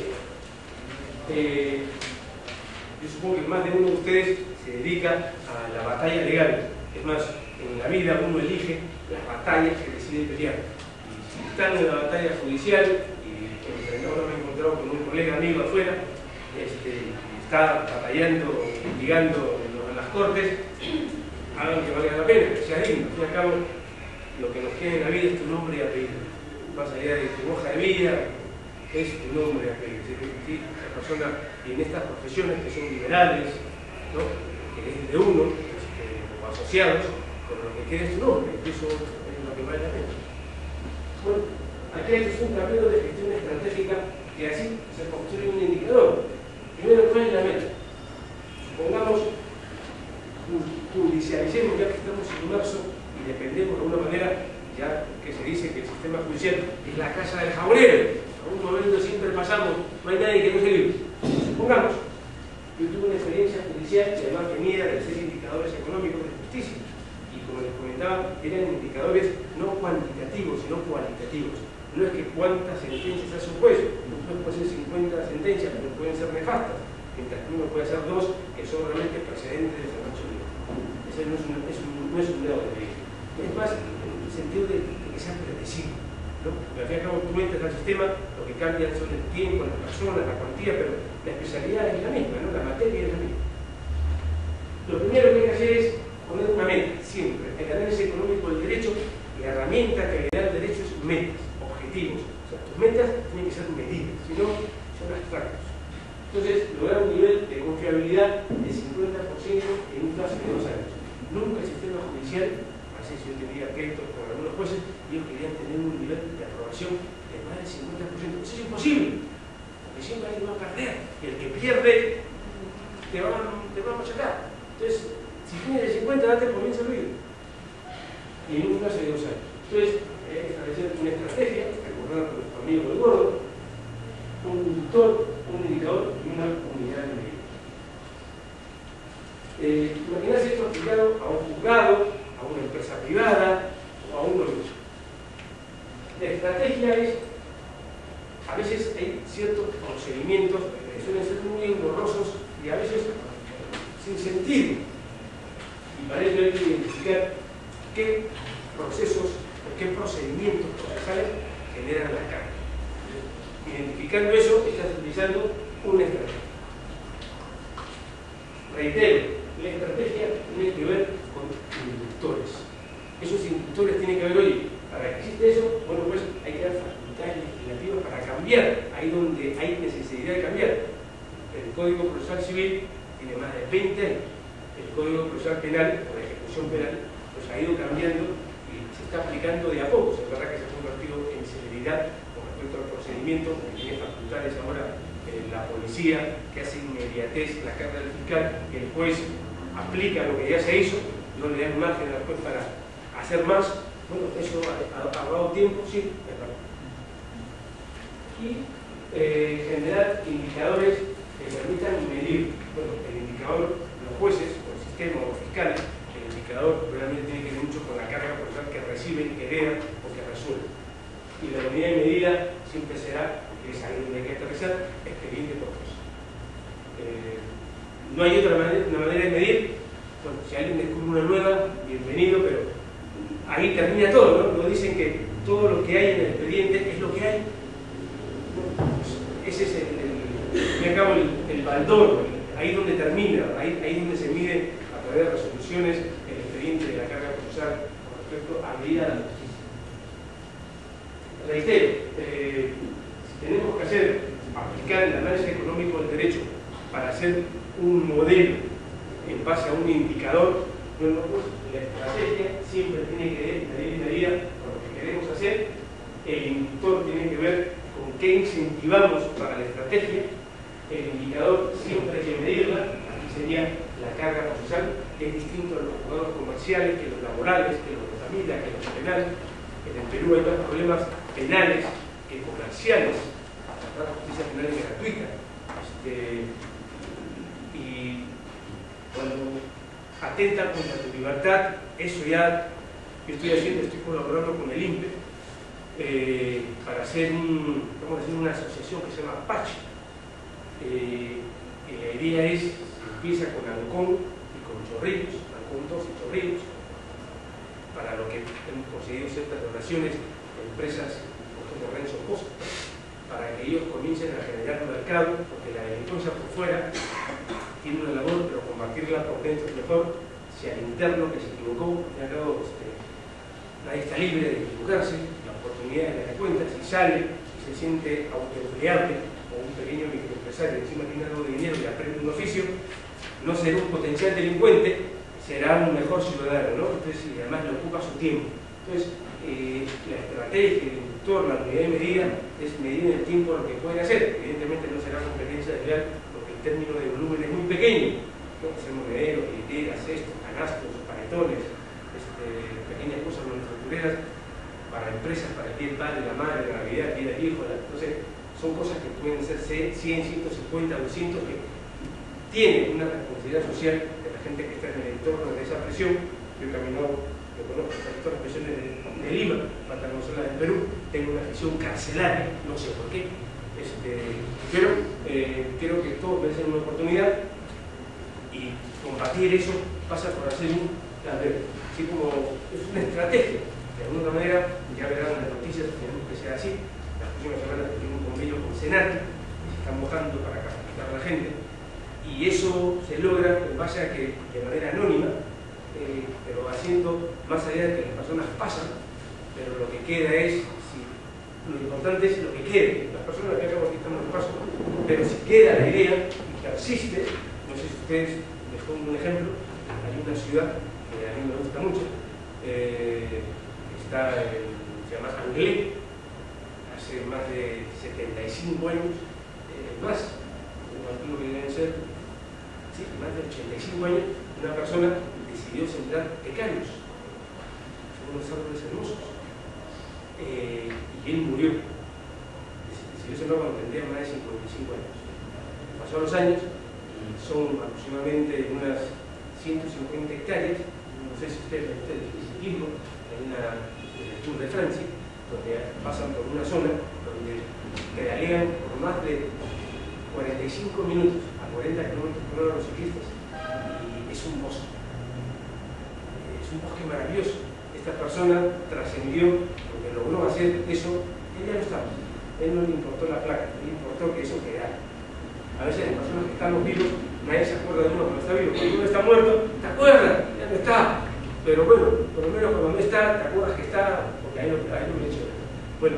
S2: yo supongo que más de uno de ustedes se dedica a la batalla legal. Es más, en la vida uno elige las batallas que decide pelear. Y si están en la batalla judicial, y ahora me he encontrado con un colega amigo afuera, está batallando, litigando en las cortes, hagan que valga la pena, que sea digno. Al fin y al cabo, lo que nos queda en la vida es tu nombre y apellido. Más allá de tu hoja de vida, es tu nombre y apellido. La persona en estas profesiones que son liberales, ¿no?, que es de uno, o asociados, con lo que queda es tu nombre, y eso es lo que vale la pena. Bueno, aquí es un camino de gestión estratégica que así se construye un indicador. Primero, ¿cuál es la meta? Supongamos, judicialicemos, ya que estamos inmersos y dependemos de alguna manera, ya que se dice que el sistema judicial es la casa del jabonero. A un momento siempre pasamos, no hay nadie que no se libre. Supongamos, yo tuve una experiencia judicial que además venía de ser indicadores económicos de justicia. Y como les comentaba, eran indicadores no cuantitativos, sino cualitativos. No es que cuántas sentencias hace un juez, un juez puede ser 50 sentencias, pero pueden ser nefastas, mientras que uno puede hacer 2 que son realmente precedentes de derecho libre. Ese no es un grado de ley. Es más, en el sentido de que sean predecibles, ¿no? Al fin y al cabo, tú entras al sistema, lo que cambian son el tiempo, las personas, la cuantía, pero la especialidad es la misma, ¿no? La materia es la misma. Lo primero que hay que hacer es poner una meta, siempre. El análisis económico del derecho, la herramienta que le da el derecho es metas. Objetivos. O sea, tus metas tienen que ser medidas, si no, son abstractos. Entonces, lograr un nivel de confiabilidad del 50% en un plazo de 2 años. Nunca el sistema judicial, así si yo tenía créditos con algunos jueces, ellos querían tener un nivel de aprobación de más del 50%. Eso es imposible, porque siempre alguien va a perder, y el que pierde te va a machacar. Entonces, si tienes el 50, date por bien servido. Y en un plazo de 2 años. Entonces, establecer una estrategia, recordar con nuestro amigo el gordo, un inductor, La estrategia es, a veces hay ciertos procedimientos que suelen ser muy engorrosos y a veces sin sentido. Y para ello hay que identificar qué procesos o qué procedimientos procesales generan las cargas. Identificando eso, estás utilizando una estrategia. Reitero, la estrategia tiene que ver con inductores. Esos inductores tienen que ver, oye, para que exista eso, bueno, pues hay que dar facultades legislativas para cambiar, ahí donde hay necesidad de cambiar. El Código Procesal Civil tiene más de 20 años. El Código Procesal Penal, o de ejecución penal, pues ha ido cambiando y se está aplicando de a poco. Es verdad que se ha convertido en celeridad con respecto al procedimiento, que tiene facultades ahora la policía, que hace inmediatez la carga del fiscal, y el juez aplica lo que ya se hizo, no le dan margen al juez para hacer más. Bueno, eso ha ahorrado tiempo, sí, es verdad. Y generar indicadores que permitan medir. Bueno, el indicador, los jueces, o el sistema, o los fiscales, el indicador realmente tiene que ver mucho con la carga procesal que reciben, que heredan o que resuelven. Y la unidad de medida siempre será, que es ahí donde hay que aterrizar, expediente por cosa. No hay otra manera de medir. Bueno, si alguien descubre una nueva, bienvenido, pero ahí termina todo, ¿no? No dicen que todo lo que hay en el expediente es lo que hay. Bueno, pues ese es el baldón, ahí donde termina, ahí donde se mide a través de resoluciones el expediente de la carga procesal con respecto a medida de la justicia. Reitero, si tenemos que aplicar el análisis económico del derecho para hacer un modelo en base a un indicador, bueno, pues la estrategia siempre tiene que ir de medida con lo que queremos hacer. El inductor tiene que ver con qué incentivamos para la estrategia. El indicador siempre hay que medirla. Aquí sería la carga procesal, que es distinto a los juzgados comerciales, que los laborales, que los de familia, que los penales. En el Perú hay más problemas penales que comerciales. La justicia penal es gratuita. Y cuando atenta contra tu libertad, eso ya yo estoy colaborando con el INPE para hacer una asociación que se llama PACH. La idea es, empieza con Ancón y con Chorrillos, Ancón 2 y Chorrillos, para lo que hemos conseguido ciertas donaciones de empresas como Renzo Costa, para que ellos comiencen a generar un mercado, porque la delincuencia por fuera tiene una labor, pero combatirla por dentro es mejor. Si al interno que se equivocó, nadie está libre de equivocarse, la oportunidad de las cuentas, si sale y se siente autoempleable, o un pequeño microempresario encima tiene algo de dinero y aprende un oficio, no será un potencial delincuente, será un mejor ciudadano, ¿no? Entonces, y además le ocupa su tiempo. Entonces, la estrategia, el inductor, la unidad de medida es medir en el tiempo lo que pueden hacer. Evidentemente no será competencia desleal porque el término de volumen es muy pequeño, ¿no? Hacer monederos, billeteras, cestos, canastos, panetones, pequeñas cosas manufactureras para empresas, para el día del padre, la madre, la Navidad, el día del hijo. Entonces, son cosas que pueden ser 100, 150, 200, que tienen una responsabilidad social de la gente que está en el entorno de esa presión. Yo he caminado, yo conozco todas las prisiones de Lima, falta no solo del Perú, tengo una prisión carcelaria, no sé por qué. Pero creo que todos merecen una oportunidad y combatir eso pasa por hacer así como es una estrategia. De alguna manera, ya verán en las noticias, tenemos que sea así. Las próximas semanas tenemos un convenio con Senat, que se está mojando para capacitar a la gente, y eso se logra en base a que de manera anónima, pero haciendo más allá de que las personas pasan, pero lo que queda es, lo importante es lo que quede. Las personas que acabamos de quitar un paso, pero si queda la idea y persiste, no sé si ustedes, les pongo un ejemplo, hay una ciudad que a mí me gusta mucho, se llama Anglais, hace más de 75 años, más, lo que deben ser, sí, más de 85 años, una persona decidió sembrar pecarios, son unos árboles hermosos, y él murió. Decidió sembrar cuando tendría más de 55 años. Pasó los años y son aproximadamente unas 150 hectáreas. No sé si ustedes el ciclismo en el Tour de Francia, donde pasan por una zona donde pedalean por más de 45 minutos a 40 km/h los ciclistas, y es un bosque. Es un bosque maravilloso. Esta persona trascendió porque logró hacer eso. Él ya no estaba. Él no le importó la placa, le importó que eso quedara. A veces las personas que estamos vivos, nadie se acuerda de uno cuando está vivo. Cuando uno está muerto, ¿te acuerdas? Ya no está. Pero bueno, por lo menos cuando no está, te acuerdas que está, porque ahí lo mencioné. Bueno,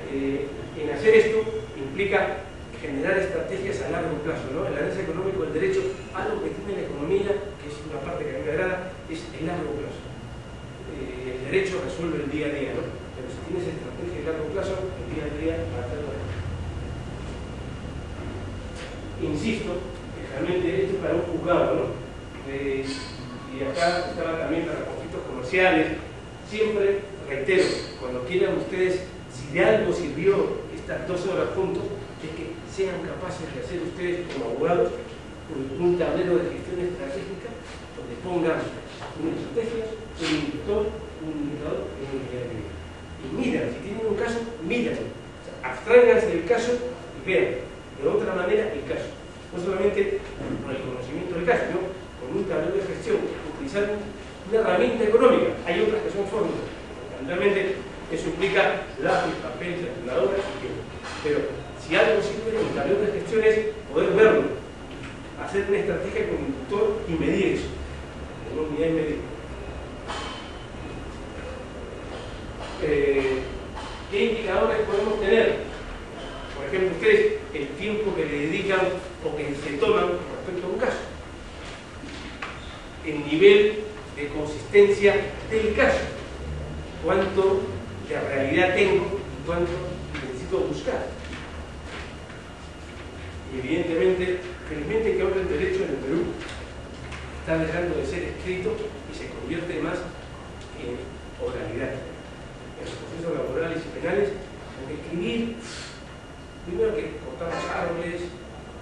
S2: en hacer esto implica generar estrategias a largo plazo, ¿no? El análisis económico del derecho, algo que tiene la economía, que es una parte que a mí me agrada, es el largo plazo. El derecho resuelve el día a día, ¿no? Pero si tienes estrategia a largo plazo, el día a día va a estar bueno. Insisto, que realmente esto es para un juzgado, ¿no? Y acá estaba también para conflictos comerciales. Siempre, reitero, cuando quieran ustedes, si de algo sirvió estas 2 horas juntos, es que sean capaces de hacer ustedes como abogados un tablero de gestión estratégica donde pongan una estrategia, un indicador y una unidad de medida. Y miran, si tienen un caso, miran. O sea, abstráiganse del caso y vean de otra manera el caso. No solamente con el conocimiento del caso, sino con un tablero de gestión, utilizar una herramienta económica. Hay otras que son fórmulas. Realmente eso implica lápiz, papel, calculadora y tiempo. Pero si algo sirve en el tablero de gestión es poder verlo, hacer una estrategia con inductor y medir eso, con una unidad y medida. ¿Qué indicadores podemos tener? Por ejemplo, ustedes, el tiempo que le dedican o que se toman respecto a un caso, el nivel de consistencia del caso, cuánto de realidad tengo y cuánto necesito buscar. Y evidentemente, felizmente que ahora el derecho en el Perú está dejando de ser escrito y se convierte más en oralidad. En los procesos laborales y penales, hay que escribir, primero que cortamos árboles,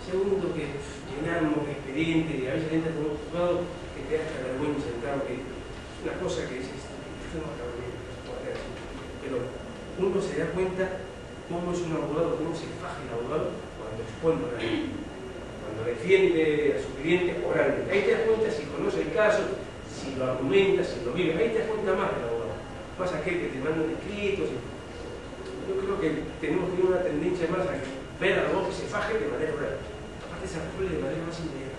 S2: segundo que llenamos expedientes, y a veces entras en un juzgado que te da hasta vergüenza entrar, porque es una cosa que es esto no está bien, pero uno se da cuenta cómo es un abogado, cómo se faja el abogado cuando expone oralmente, cuando defiende a su cliente oralmente. Ahí te das cuenta si conoce el caso, si lo argumenta, si lo vive. Ahí te das cuenta más del abogado. Más aquel que te mandan escritos. Yo creo que tenemos que ir una tendencia más a ver al abogado que se faje de manera oral. Aparte se resuelve de manera más inmediata.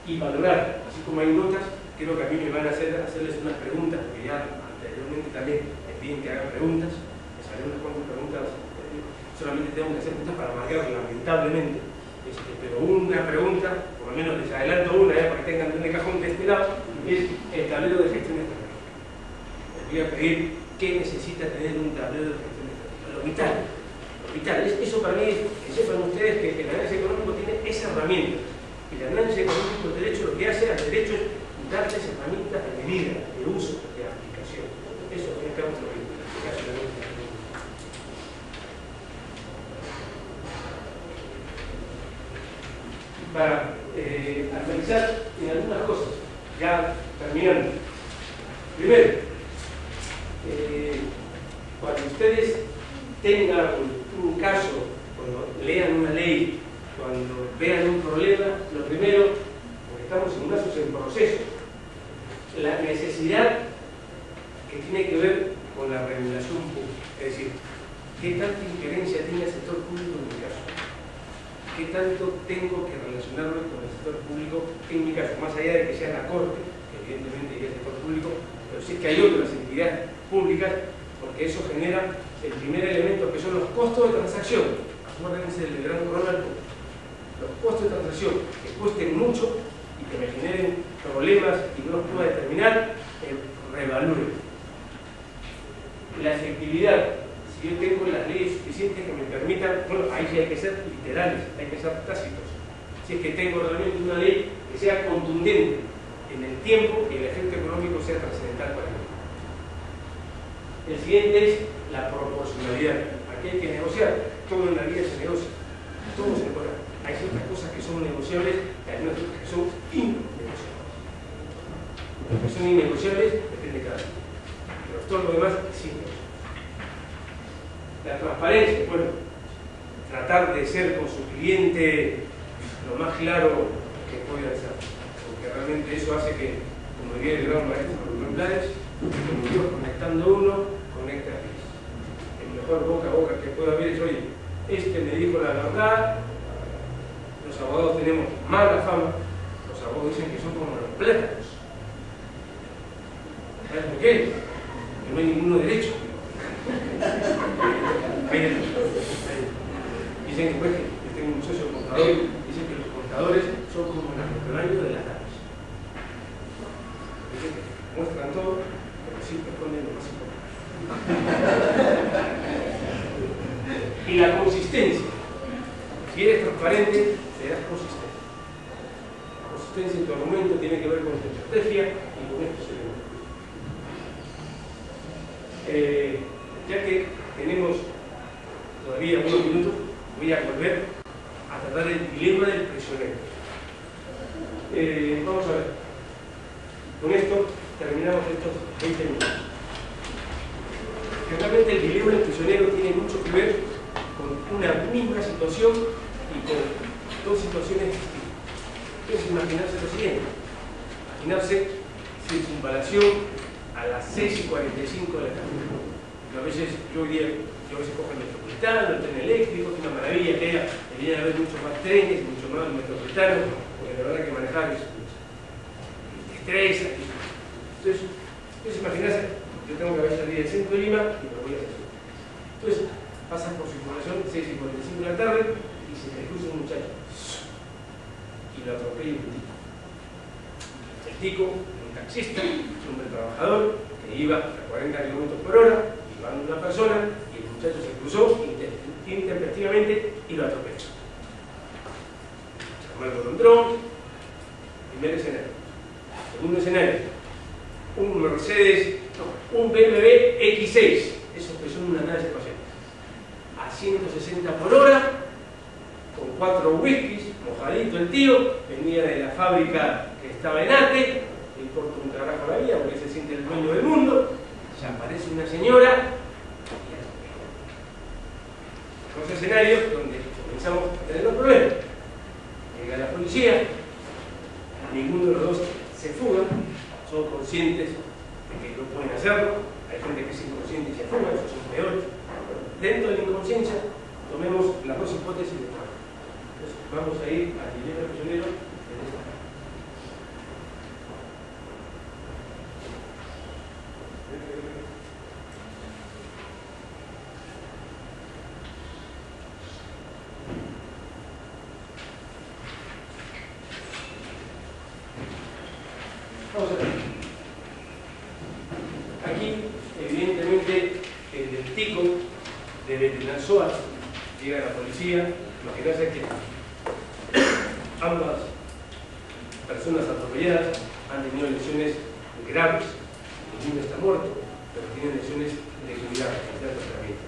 S2: Y valorar, así como hay notas, creo que a mí me van a hacerles unas preguntas, porque ya anteriormente también me piden que hagan preguntas. Les haré unas cuantas preguntas. Solamente tengo que hacer preguntas para marcar, lamentablemente. Pero una pregunta, por lo menos les adelanto una, para que tengan un cajón de este lado, es el tablero de gestión estratégica. Les voy a pedir qué necesita tener un tablero de gestión estratégica. Lo vital. Lo vital. Eso para mí es que sepan ustedes que el análisis económico tiene esa herramienta. Y el análisis económico del derecho lo que hace al derecho es darles herramientas de medida, de uso, de aplicación. Eso es lo que vamos a ver. Para analizar en algunas cosas, ya terminando. Primero, cuando ustedes tengan un caso, cuando lean una ley, cuando vean un problema, lo primero, porque estamos inmersos en proceso, la necesidad que tiene que ver con la regulación pública, es decir, qué tanta injerencia tiene el sector público en mi caso. ¿Qué tanto tengo que relacionarme con el sector público en mi caso? Más allá de que sea la Corte, que evidentemente ya es el sector público, pero sí que hay otras entidades públicas, porque eso genera el primer elemento, que son los costos de transacción. Acuérdense del gran Ronald, los costos de transacción que cuesten mucho y que me generen problemas y no los pueda determinar, revalúen. La efectividad. Si yo tengo las leyes suficientes que me permitan, bueno, ahí sí hay que ser literales, hay que ser tácitos. Si es que tengo realmente una ley que sea contundente en el tiempo y el efecto económico sea trascendental para mí. El siguiente es la proporcionalidad. Aquí hay que negociar, todo en la vida se negocia, todo se negocia. Hay ciertas cosas que son negociables y hay otras que son innegociables. Las que son innegociables depende de cada uno. Pero todo lo demás siempre. La transparencia, bueno, tratar de ser con su cliente lo más claro que pueda ser, porque realmente eso hace que, como diría el gran maestro Rubén Blades, como Dios conectando uno, conecta a Dios. El mejor boca a boca que pueda haber es, oye, este me dijo la verdad. Los abogados tenemos mala fama, los abogados dicen que son como los plátanos. ¿Sabes por qué? Que no hay ninguno derecho. Dicen que, pues, que yo tengo un socio contador, dicen que los contadores son como el rebaño de las aves. Dicen que muestran todo, pero siempre esconden lo más importante. Y la consistencia. Si eres transparente, serás consistente. La consistencia en tu argumento tiene que ver con tu estrategia y con estos elementos. Ya que tenemos todavía unos minutos, voy a volver a tratar el dilema del prisionero. Vamos a ver. Con esto terminamos estos 20 minutos. Realmente el dilema del prisionero tiene mucho que ver con una misma situación y con dos situaciones distintas. Es imaginarse lo siguiente: imaginarse circunvalación a las 6:45 de la tarde. A veces yo cojo el metropolitano, el tren eléctrico, es una maravilla que debería haber muchos más trenes, mucho más metropolitanos, porque la verdad que manejar es te estresa. Entonces imaginarse, yo tengo que salir del centro de Lima y me voy a hacer. Entonces pasas por circulación 6:45 de la tarde y se te cruza un muchacho y lo atropella un tipo. El tipo, un taxista, un hombre trabajador que iba a 40 km/h, llevando una persona, y el muchacho se cruzó intempestivamente y lo atropelló. Llamó al golondrón. Primer escenario. Segundo escenario: un Mercedes, un BMW X6, esos que son una nave espacial, a 160 por hora, con 4 whiskies, mojadito el tío, venía de la fábrica que estaba en Ate, le importa un carajo la vida porque se siente el dueño del mundo. Se aparece una señora y atropella. Dos escenarios donde comenzamos a tener los problemas. Llega la policía, ninguno de los dos se fuga, son conscientes de que no pueden hacerlo. Hay gente que es inconsciente y se fuga, esos son peores. Dentro de la inconsciencia, tomemos las dos hipótesis de trabajo. Entonces, vamos a ir al dilema prisionero de esta manera. Vamos a ver. Aquí, evidentemente, el del tico debe tener SOAT. Llega la policía, imaginarse que ambas personas atropelladas han tenido lesiones graves. El niño está muerto, pero tienen lesiones de cuidado, de tratamiento.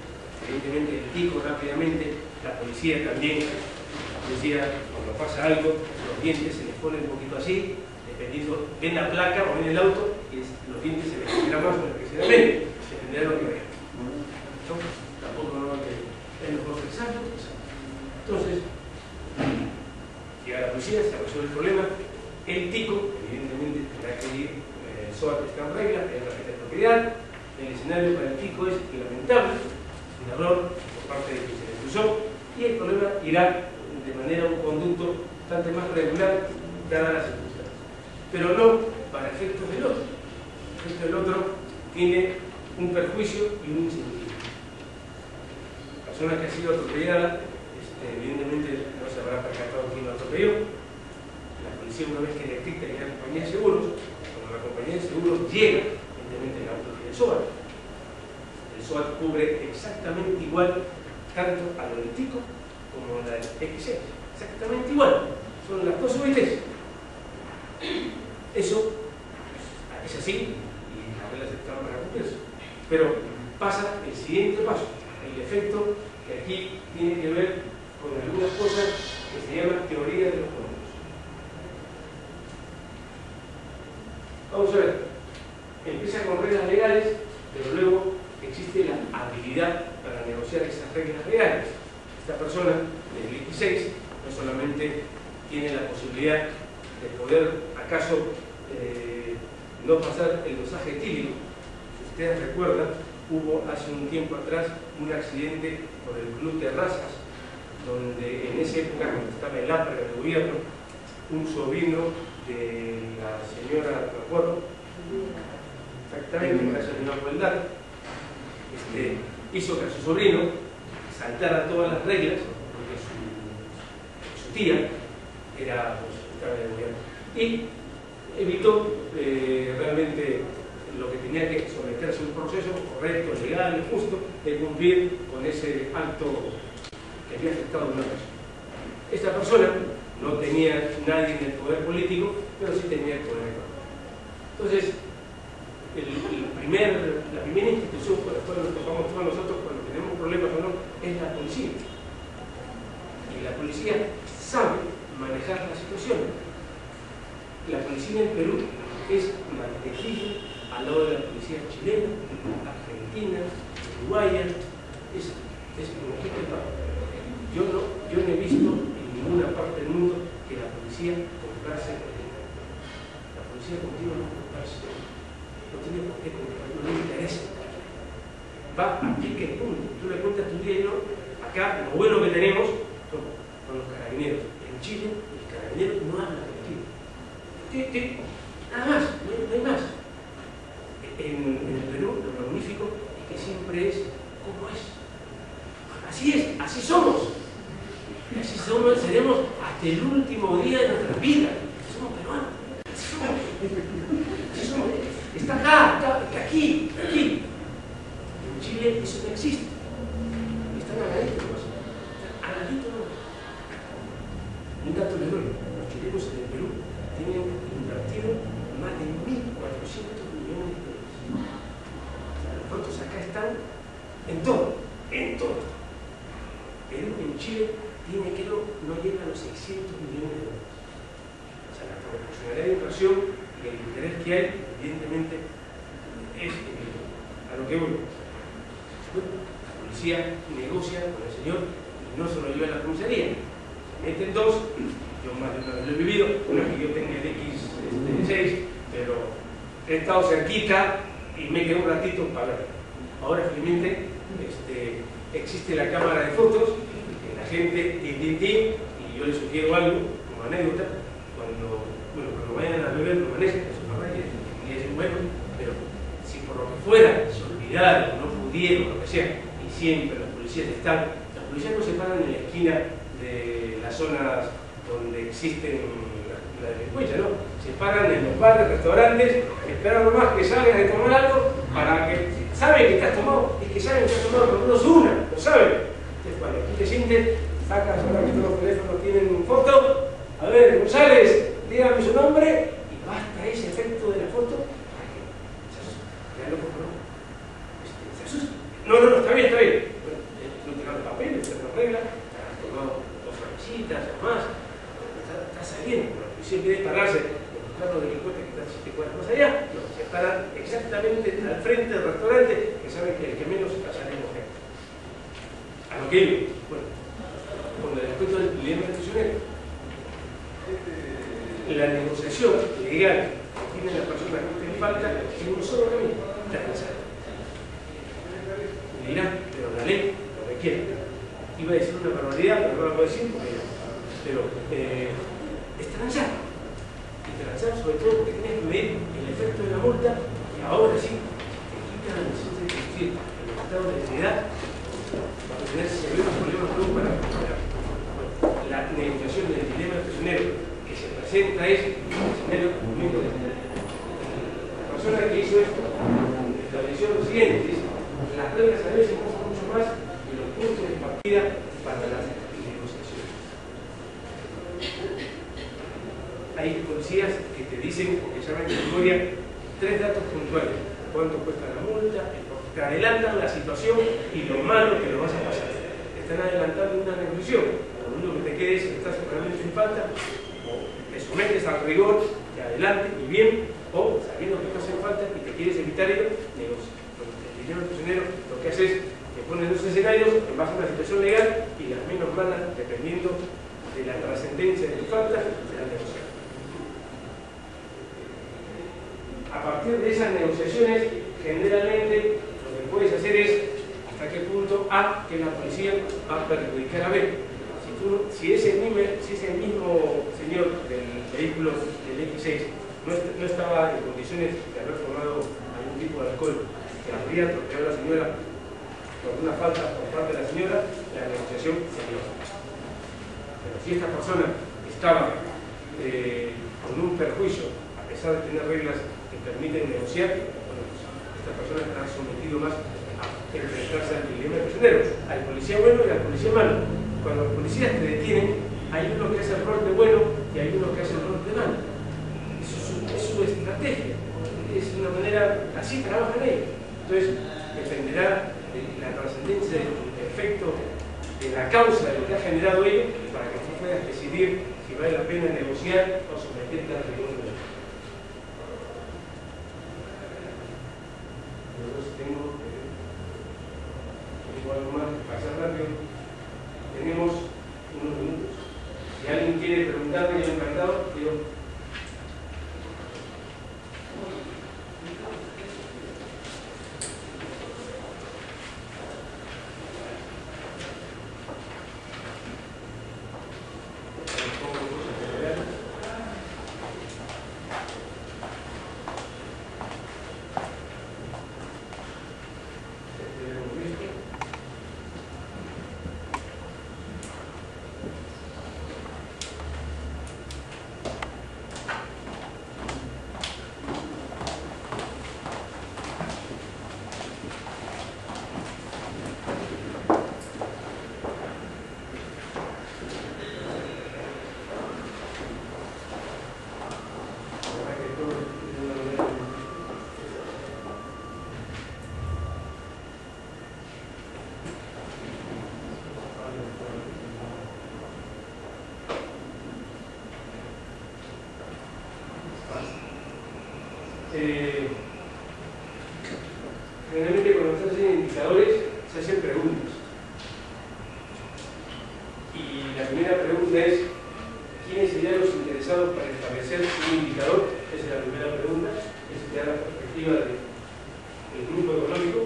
S2: Evidentemente, el tico rápidamente, la policía también, decía, cuando pasa algo, los dientes se les ponen un poquito así, dependiendo, ven la placa o ven el auto y los dientes se les generan más o que se les ven, dependerá de lo que vean. Tampoco no es mejor pensarlo. Entonces, llega la policía, se resuelve el problema. El tico, evidentemente, tendrá que ir, el SOAT está en regla, es la tarjeta de propiedad. El escenario para el tico es lamentable, un error por parte de quien se le cruzó, y el problema irá de manera un conducto bastante más regular, dadas las circunstancias. Pero no para efectos del otro. El efecto del otro tiene un perjuicio y un incentivo. La persona que ha sido atropellada, evidentemente no se habrá percatado quién lo atropelló. La policía, una vez que detecta que hay una compañía de seguros, cuando la compañía de seguros llega, evidentemente el auto tiene SOAT. El SOAT cubre exactamente igual tanto a lo del tico como a la del X6. Exactamente igual. Son las dos OITs. Eso es así y las reglas están para cumplirse. Pero pasa el siguiente paso, el efecto que aquí tiene que ver con algunas cosas que se llaman teoría de los números. Vamos a ver, empieza con reglas legales, pero posibilidad para negociar esas reglas legales. Esta persona del 16 no solamente tiene la posibilidad de poder, acaso, no pasar el dosaje etílico. Si ustedes recuerdan, hubo hace un tiempo atrás un accidente por el Club Terrazas, donde en esa época, cuando estaba el APRA del gobierno, un sobrino de la señora, ¿me acuerdo? Exactamente, la señora Hueldar, hizo que a su sobrino saltara todas las reglas, porque su tía era, pues, estaba en el gobierno, y evitó realmente lo que tenía que someterse a un proceso correcto, legal y justo de cumplir con ese acto que había afectado a una persona. Esta persona no tenía nadie en el poder político, pero sí tenía el poder económico. Entonces, la primera institución con la cual nos topamos todos nosotros cuando tenemos problemas o no es la policía. Y la policía sabe manejar la situación. La policía en Perú es mantejilla al lado de la policía chilena, argentina, uruguaya, es como que yo no he visto en ninguna parte del mundo que la policía comprarse con ella. La policía contigo no comprarse, no tiene por qué comprar, no le interesa. Va a pique punto. Tú le cuentas tu día y no, acá lo bueno que tenemos son con los carabineros. En Chile el carabinero no habla contigo. Nada más, no hay más. En el Perú lo magnífico es que siempre es como es. Así es, así somos. Así somos, seremos hasta el último día de nuestra vida. Somos peruanos. Así somos. Está acá, está aquí. En Chile eso no existe. Están agaditos nomás. Agaditos nomás. Un dato le doy. Los chilenos en el Perú tienen invertido más de 1.400 millones de dólares. O sea, los fondos acá están en todo. Perú en Chile tiene que no llega a los 600 millones de dólares. O sea, la proporcionalidad de inversión y el interés que hay, evidentemente, es a lo que voy. La policía negocia con el señor y no se lo lleva a la comisaría. Se meten dos, yo más de una vez lo he vivido, no es que yo tenga el X6, pero he estado cerquita y me quedé un ratito para ver. Ahora finalmente existe la cámara de fotos, que la gente, y yo les sugiero algo, como anécdota, cuando vayan a beber, lo manejen, eso no es bueno, pero si por lo que fuera se olvidaron, no pudieron, lo que sea, y siempre los policías no se paran en la esquina de las zonas donde existen la delincuencia, ¿no? Se paran en los bares, restaurantes, esperando más que salgas de tomar algo para que saben que estás tomado, es que saben que estás tomado, pero no es una, lo saben. Entonces, cuando aquí te sientes, sacas, ahora que todos los teléfonos tienen foto, a ver, González, dígame su nombre, y basta ese efecto de la foto para que se asuste. Ya loco, ¿no? Se asusta. No, está bien. Bueno, no te dan papel, usted no arregla, has tomado 2 cervecitas o más, está saliendo. La policía quiere pararse en los carros delincuentes que están 7 cuadras más allá, no, se paran exactamente al frente del restaurante, que saben que el que menos pasaremos gente. A lo que iba, bueno, con el aspecto del dilema institucional, la negociación legal que tienen las personas que tienen falta en un solo camino, transar. Me dirán, pero la ley lo requiere. Iba a decir una barbaridad, pero no lo puedo decir, pero es transar. Y transar sobre todo porque tienes que medir el efecto de la multa, y ahora sí, te quitan la licencia de conducir en el estado de ebriedad, vas a tener severos problemas luego para recuperar. La negociación del dilema prisionero que se presenta es el escenario cumplimiento de la persona que hizo esto estableció lo siguiente: las reglas a veces importan mucho más que los puntos de partida para las negociaciones. Hay policías que te dicen, que llaman en memoria, 3 datos puntuales: cuánto cuesta la multa, te adelantan la situación y lo malo que lo vas a pasar. Te están adelantando una negociación. Lo único que te quede es que estás realmente en falta, o te sometes al rigor de adelante y bien, o sabiendo que estás en falta y te quieres evitar ello, negocia. El dinero prisionero lo que hace es que ponen dos escenarios en base a una situación legal y las menos malas dependiendo de la trascendencia de tu falta de la negociación. A partir de esas negociaciones, generalmente lo que puedes hacer es hasta qué punto A, que la policía va a perjudicar a B. Si ese mismo señor del vehículo del X6 no estaba en condiciones de haber tomado algún tipo de alcohol que habría atropellado a la señora por una falta por parte de la señora, la negociación se dio. Pero si esta persona estaba con un perjuicio, a pesar de tener reglas que permiten negociar, bueno, pues esta persona está sometido más a enfrentarse al dilema de prisioneros, al policía bueno y al policía malo. Cuando los policías te detienen, hay uno que hace el rol de bueno y hay uno que hace el rol de malo. Eso es su estrategia. Es una manera, así trabajan ellos. Entonces, dependerá de la trascendencia del efecto, de la causa de lo que ha generado ello, para que tú puedas decidir si vale la pena negociar o someterte al rigor de la ley. Tengo algo más que pasar rápido. Tenemos unos minutos. Si alguien quiere preguntarme, yo encantado, digo. Generalmente cuando se hacen indicadores se hacen preguntas y la primera pregunta es ¿quiénes serían los interesados para establecer un indicador? Esa es la primera pregunta, esa te da la perspectiva del grupo económico.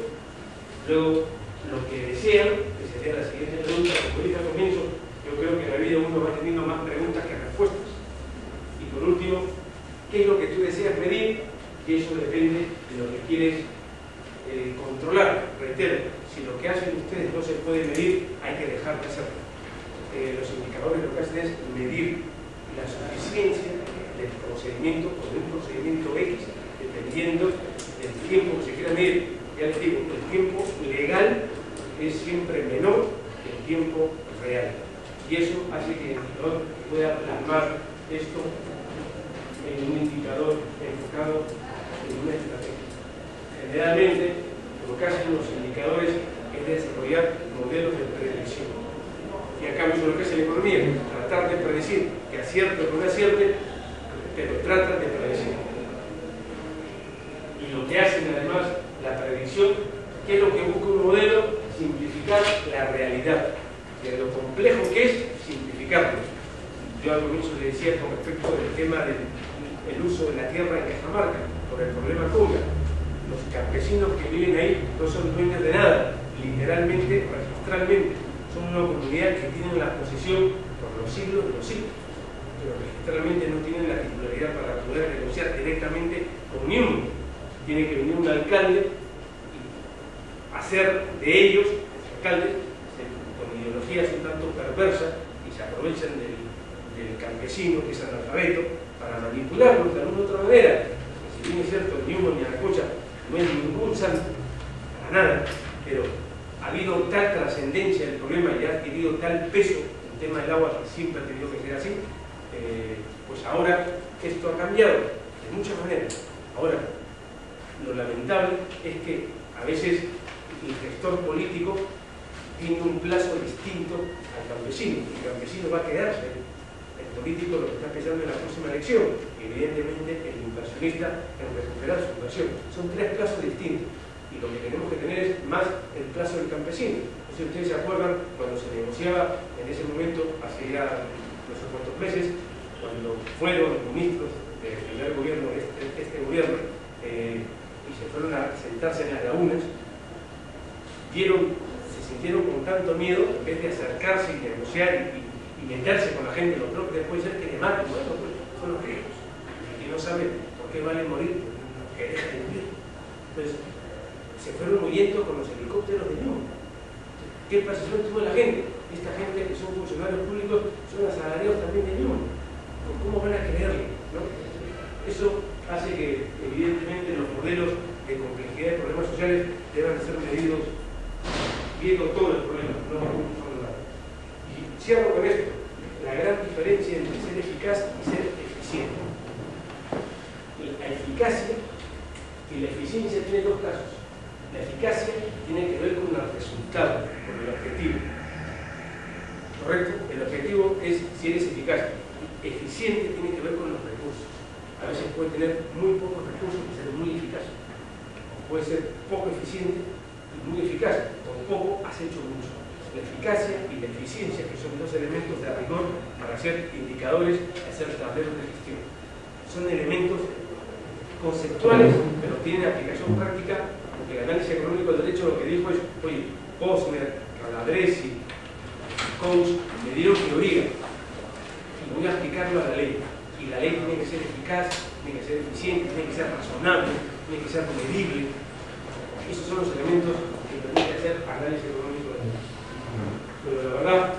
S2: Luego lo que desean, que sería la siguiente pregunta, como dije al comienzo, yo creo que en la vida uno va teniendo más preguntas que respuestas. Y por último, ¿qué es lo que tú deseas medir? Y eso depende de lo que quieres controlar. Reitero, si lo que hacen ustedes no se puede medir, hay que dejar de hacerlo. Los indicadores lo que hacen es medir la suficiencia del procedimiento o de un procedimiento X, dependiendo del tiempo que se quiera medir. Ya les digo, el tiempo legal es siempre menor que el tiempo real. Y eso hace que el indicador pueda plasmar esto en un indicador enfocado en una estrategia. Generalmente, lo que hacen los indicadores es desarrollar modelos de predicción. Y acá mismo lo que hace la economía, tratar de predecir, que acierte o no acierte, pero tratan de predecir. Y lo que hacen además, la predicción, ¿qué es lo que busca un modelo? Simplificar la realidad. Y lo complejo que es, simplificarlo. Yo al comienzo le decía con respecto del tema del uso de la tierra en Cajamarca, por el problema Conga. Los campesinos que viven ahí no son dueños de nada, literalmente, registralmente. Son una comunidad que tienen la posesión por los siglos de los siglos, pero registralmente no tienen la titularidad para poder negociar directamente con ni uno. Tiene que venir un alcalde y hacer de ellos, los alcaldes, con ideologías un tanto perversas, y se aprovechan del campesino que es analfabeto para manipularlo de alguna otra manera. Si bien es cierto, ni uno ni Aracocha no es ningún santo, para nada, pero ha habido tal trascendencia del problema y ha adquirido tal peso el tema del agua que siempre ha tenido que ser así, pues ahora esto ha cambiado de muchas maneras. Ahora, lo lamentable es que a veces el gestor político tiene un plazo distinto al campesino. El campesino va a quedarse, el político lo que está pensando en la próxima elección, y evidentemente el inversionista en recuperar su inversión. Son tres plazos distintos. Y lo que tenemos que tener es más el plazo del campesino. No sé si ustedes se acuerdan cuando se negociaba en ese momento, hace ya no sé cuántos meses, cuando fueron ministros del primer gobierno, este gobierno, y se fueron a sentarse en las lagunas, se sintieron con tanto miedo, en vez de acercarse y negociar y meterse con la gente, lo creo que puede ser que le maten. Bueno, pues son los griegos, y no saben por qué vale morir, que dejan de vivir. Entonces, se fueron huyendo con los helicópteros de Lima. ¿Qué pasa? Si no estuvo la gente? Esta gente que son funcionarios públicos son asalariados también de Lima. ¿Cómo van a creerle? ¿No? Eso hace que, evidentemente, los modelos de complejidad de problemas sociales deban ser medidos viendo todos los problemas, no solo nada. Y cierro con esto, la gran diferencia entre ser eficaz y ser eficiente. La eficacia y la eficiencia tienen dos casos. La eficacia tiene que ver con el resultado, con el objetivo. ¿Correcto? El objetivo es si eres eficaz. Eficiente tiene que ver con los recursos. A veces puede tener muy pocos recursos y ser muy eficaz. O puede ser poco eficiente y muy eficaz. Con poco has hecho mucho. La eficacia y la eficiencia, que son dos elementos de rigor para hacer indicadores, hacer tableros de gestión. Son elementos conceptuales, pero tienen aplicación práctica, porque el análisis económico del derecho lo que dijo es, oye, Posner, Calabresi, Coach, me dieron teoría y voy a aplicarlo a la ley. Y la ley tiene que ser eficaz, tiene que ser eficiente, tiene que ser razonable, tiene que ser medible. Esos son los elementos que permiten hacer análisis económico del derecho. Pero la verdad,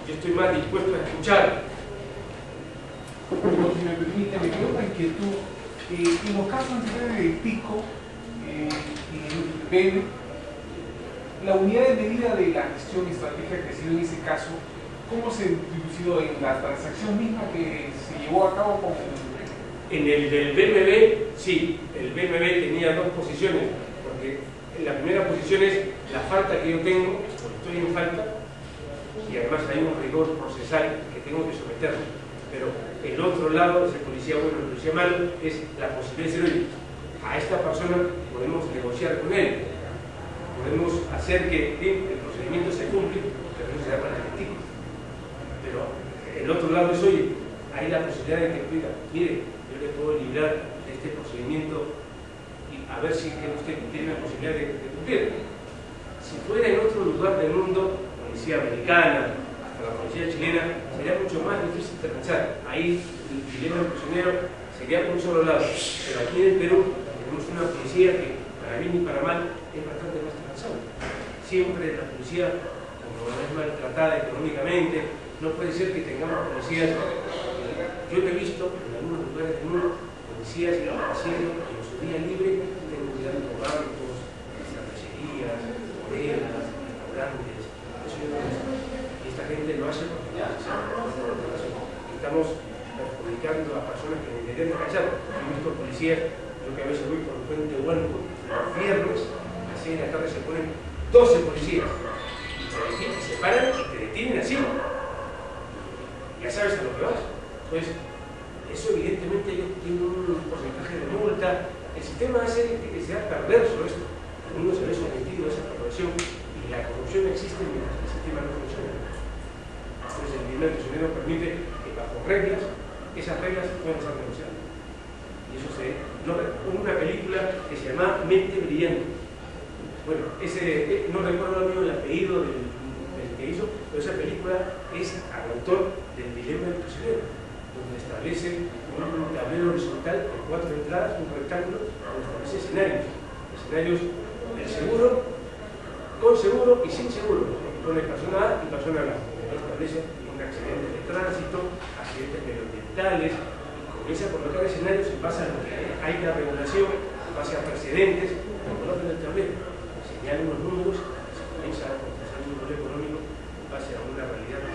S2: yo estoy más dispuesto a escuchar.
S3: Si me permite, me quedó una inquietud. En los casos anteriores del PICO y el PM, la unidad de medida de la gestión y estrategia que ha sido en ese caso, ¿cómo se dilucidó en la transacción misma que se llevó a cabo con
S2: En el del BMB, sí, el BMB tenía dos posiciones, porque la primera posición es la falta que yo tengo, porque estoy en falta, y además hay un rigor procesal que tengo que someterme. Pero el otro lado, ese policía bueno, el policía malo, es la posibilidad de decir, oye, a esta persona podemos negociar con él, podemos hacer que el procedimiento se cumpla, pero no se da para el efectivo. Pero el otro lado es, oye, hay la posibilidad de que diga, mire, yo le puedo librar de este procedimiento y a ver si usted tiene la posibilidad de cumplir. Si fuera en otro lugar del mundo, policía americana, hasta la policía chilena, sería mucho más difícil de pensar. Ahí el dilema del prisionero sería por un solo lado. Pero aquí en el Perú tenemos una policía que, para bien y para mal, es bastante más transversal. Siempre la policía, como es maltratada económicamente, no puede ser que tengamos policías. Yo lo he visto en algunos lugares del mundo, policías haciendo en su día libre, estén cuidando bancos, cervecerías, bodegas, restaurantes. Eso yo no lo sé. Y esta gente lo hace porque estamos perjudicando a personas que deberían descansar. He visto policías, yo que a veces voy por el puente de Huánuco, los viernes, a las 6 de la tarde se ponen 12 policías. Y se paran y te detienen así. Ya sabes a lo que vas. Entonces, eso evidentemente tiene un porcentaje de multa. El sistema hace que sea perverso esto. Uno se ve sometido a esa perversión y la corrupción existe mientras el sistema no funciona. Entonces, el nivel prisionero permite que bajo reglas, esas reglas puedan ser negociadas. Y eso hubo una película que se llama Mente Brillante. Bueno, no recuerdo el apellido del que hizo, pero esa película es al autor del dilema del prisionero, donde establece un tablero horizontal de 4 entradas, un rectángulo, donde establece escenarios del seguro, con seguro y sin seguro, pone persona A y persona B, establece un accidente de tránsito, accidentes medioambientales, y comienza a colocar escenarios en base a lo que hay la regulación, en base a precedentes, que colocan el tablero, señala unos números, se comienza a contrastar un modelo económico en base a una realidad.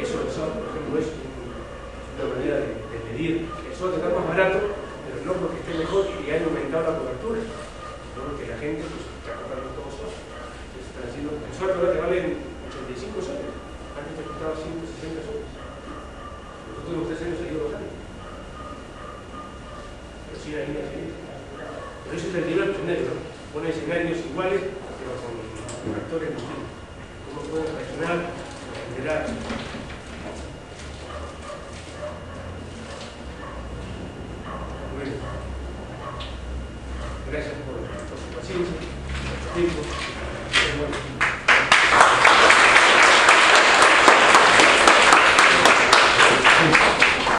S2: Eso, por ejemplo, es una manera de medir. El sol está más barato, pero no porque esté mejor y haya aumentado la cobertura, sino porque la gente pues, está comprando todo sol. Entonces están haciendo, el sol ahora te vale 85 soles, antes te costaba 160 soles. Los últimos 3 años ha ido bajando. Pero sí hay una diferencia. Por eso es peligroso tenerlo. Pone escenarios iguales, pero con actores distintos. ¿Cómo pueden reaccionar, generar? Bueno, gracias por su paciencia, por su tiempo.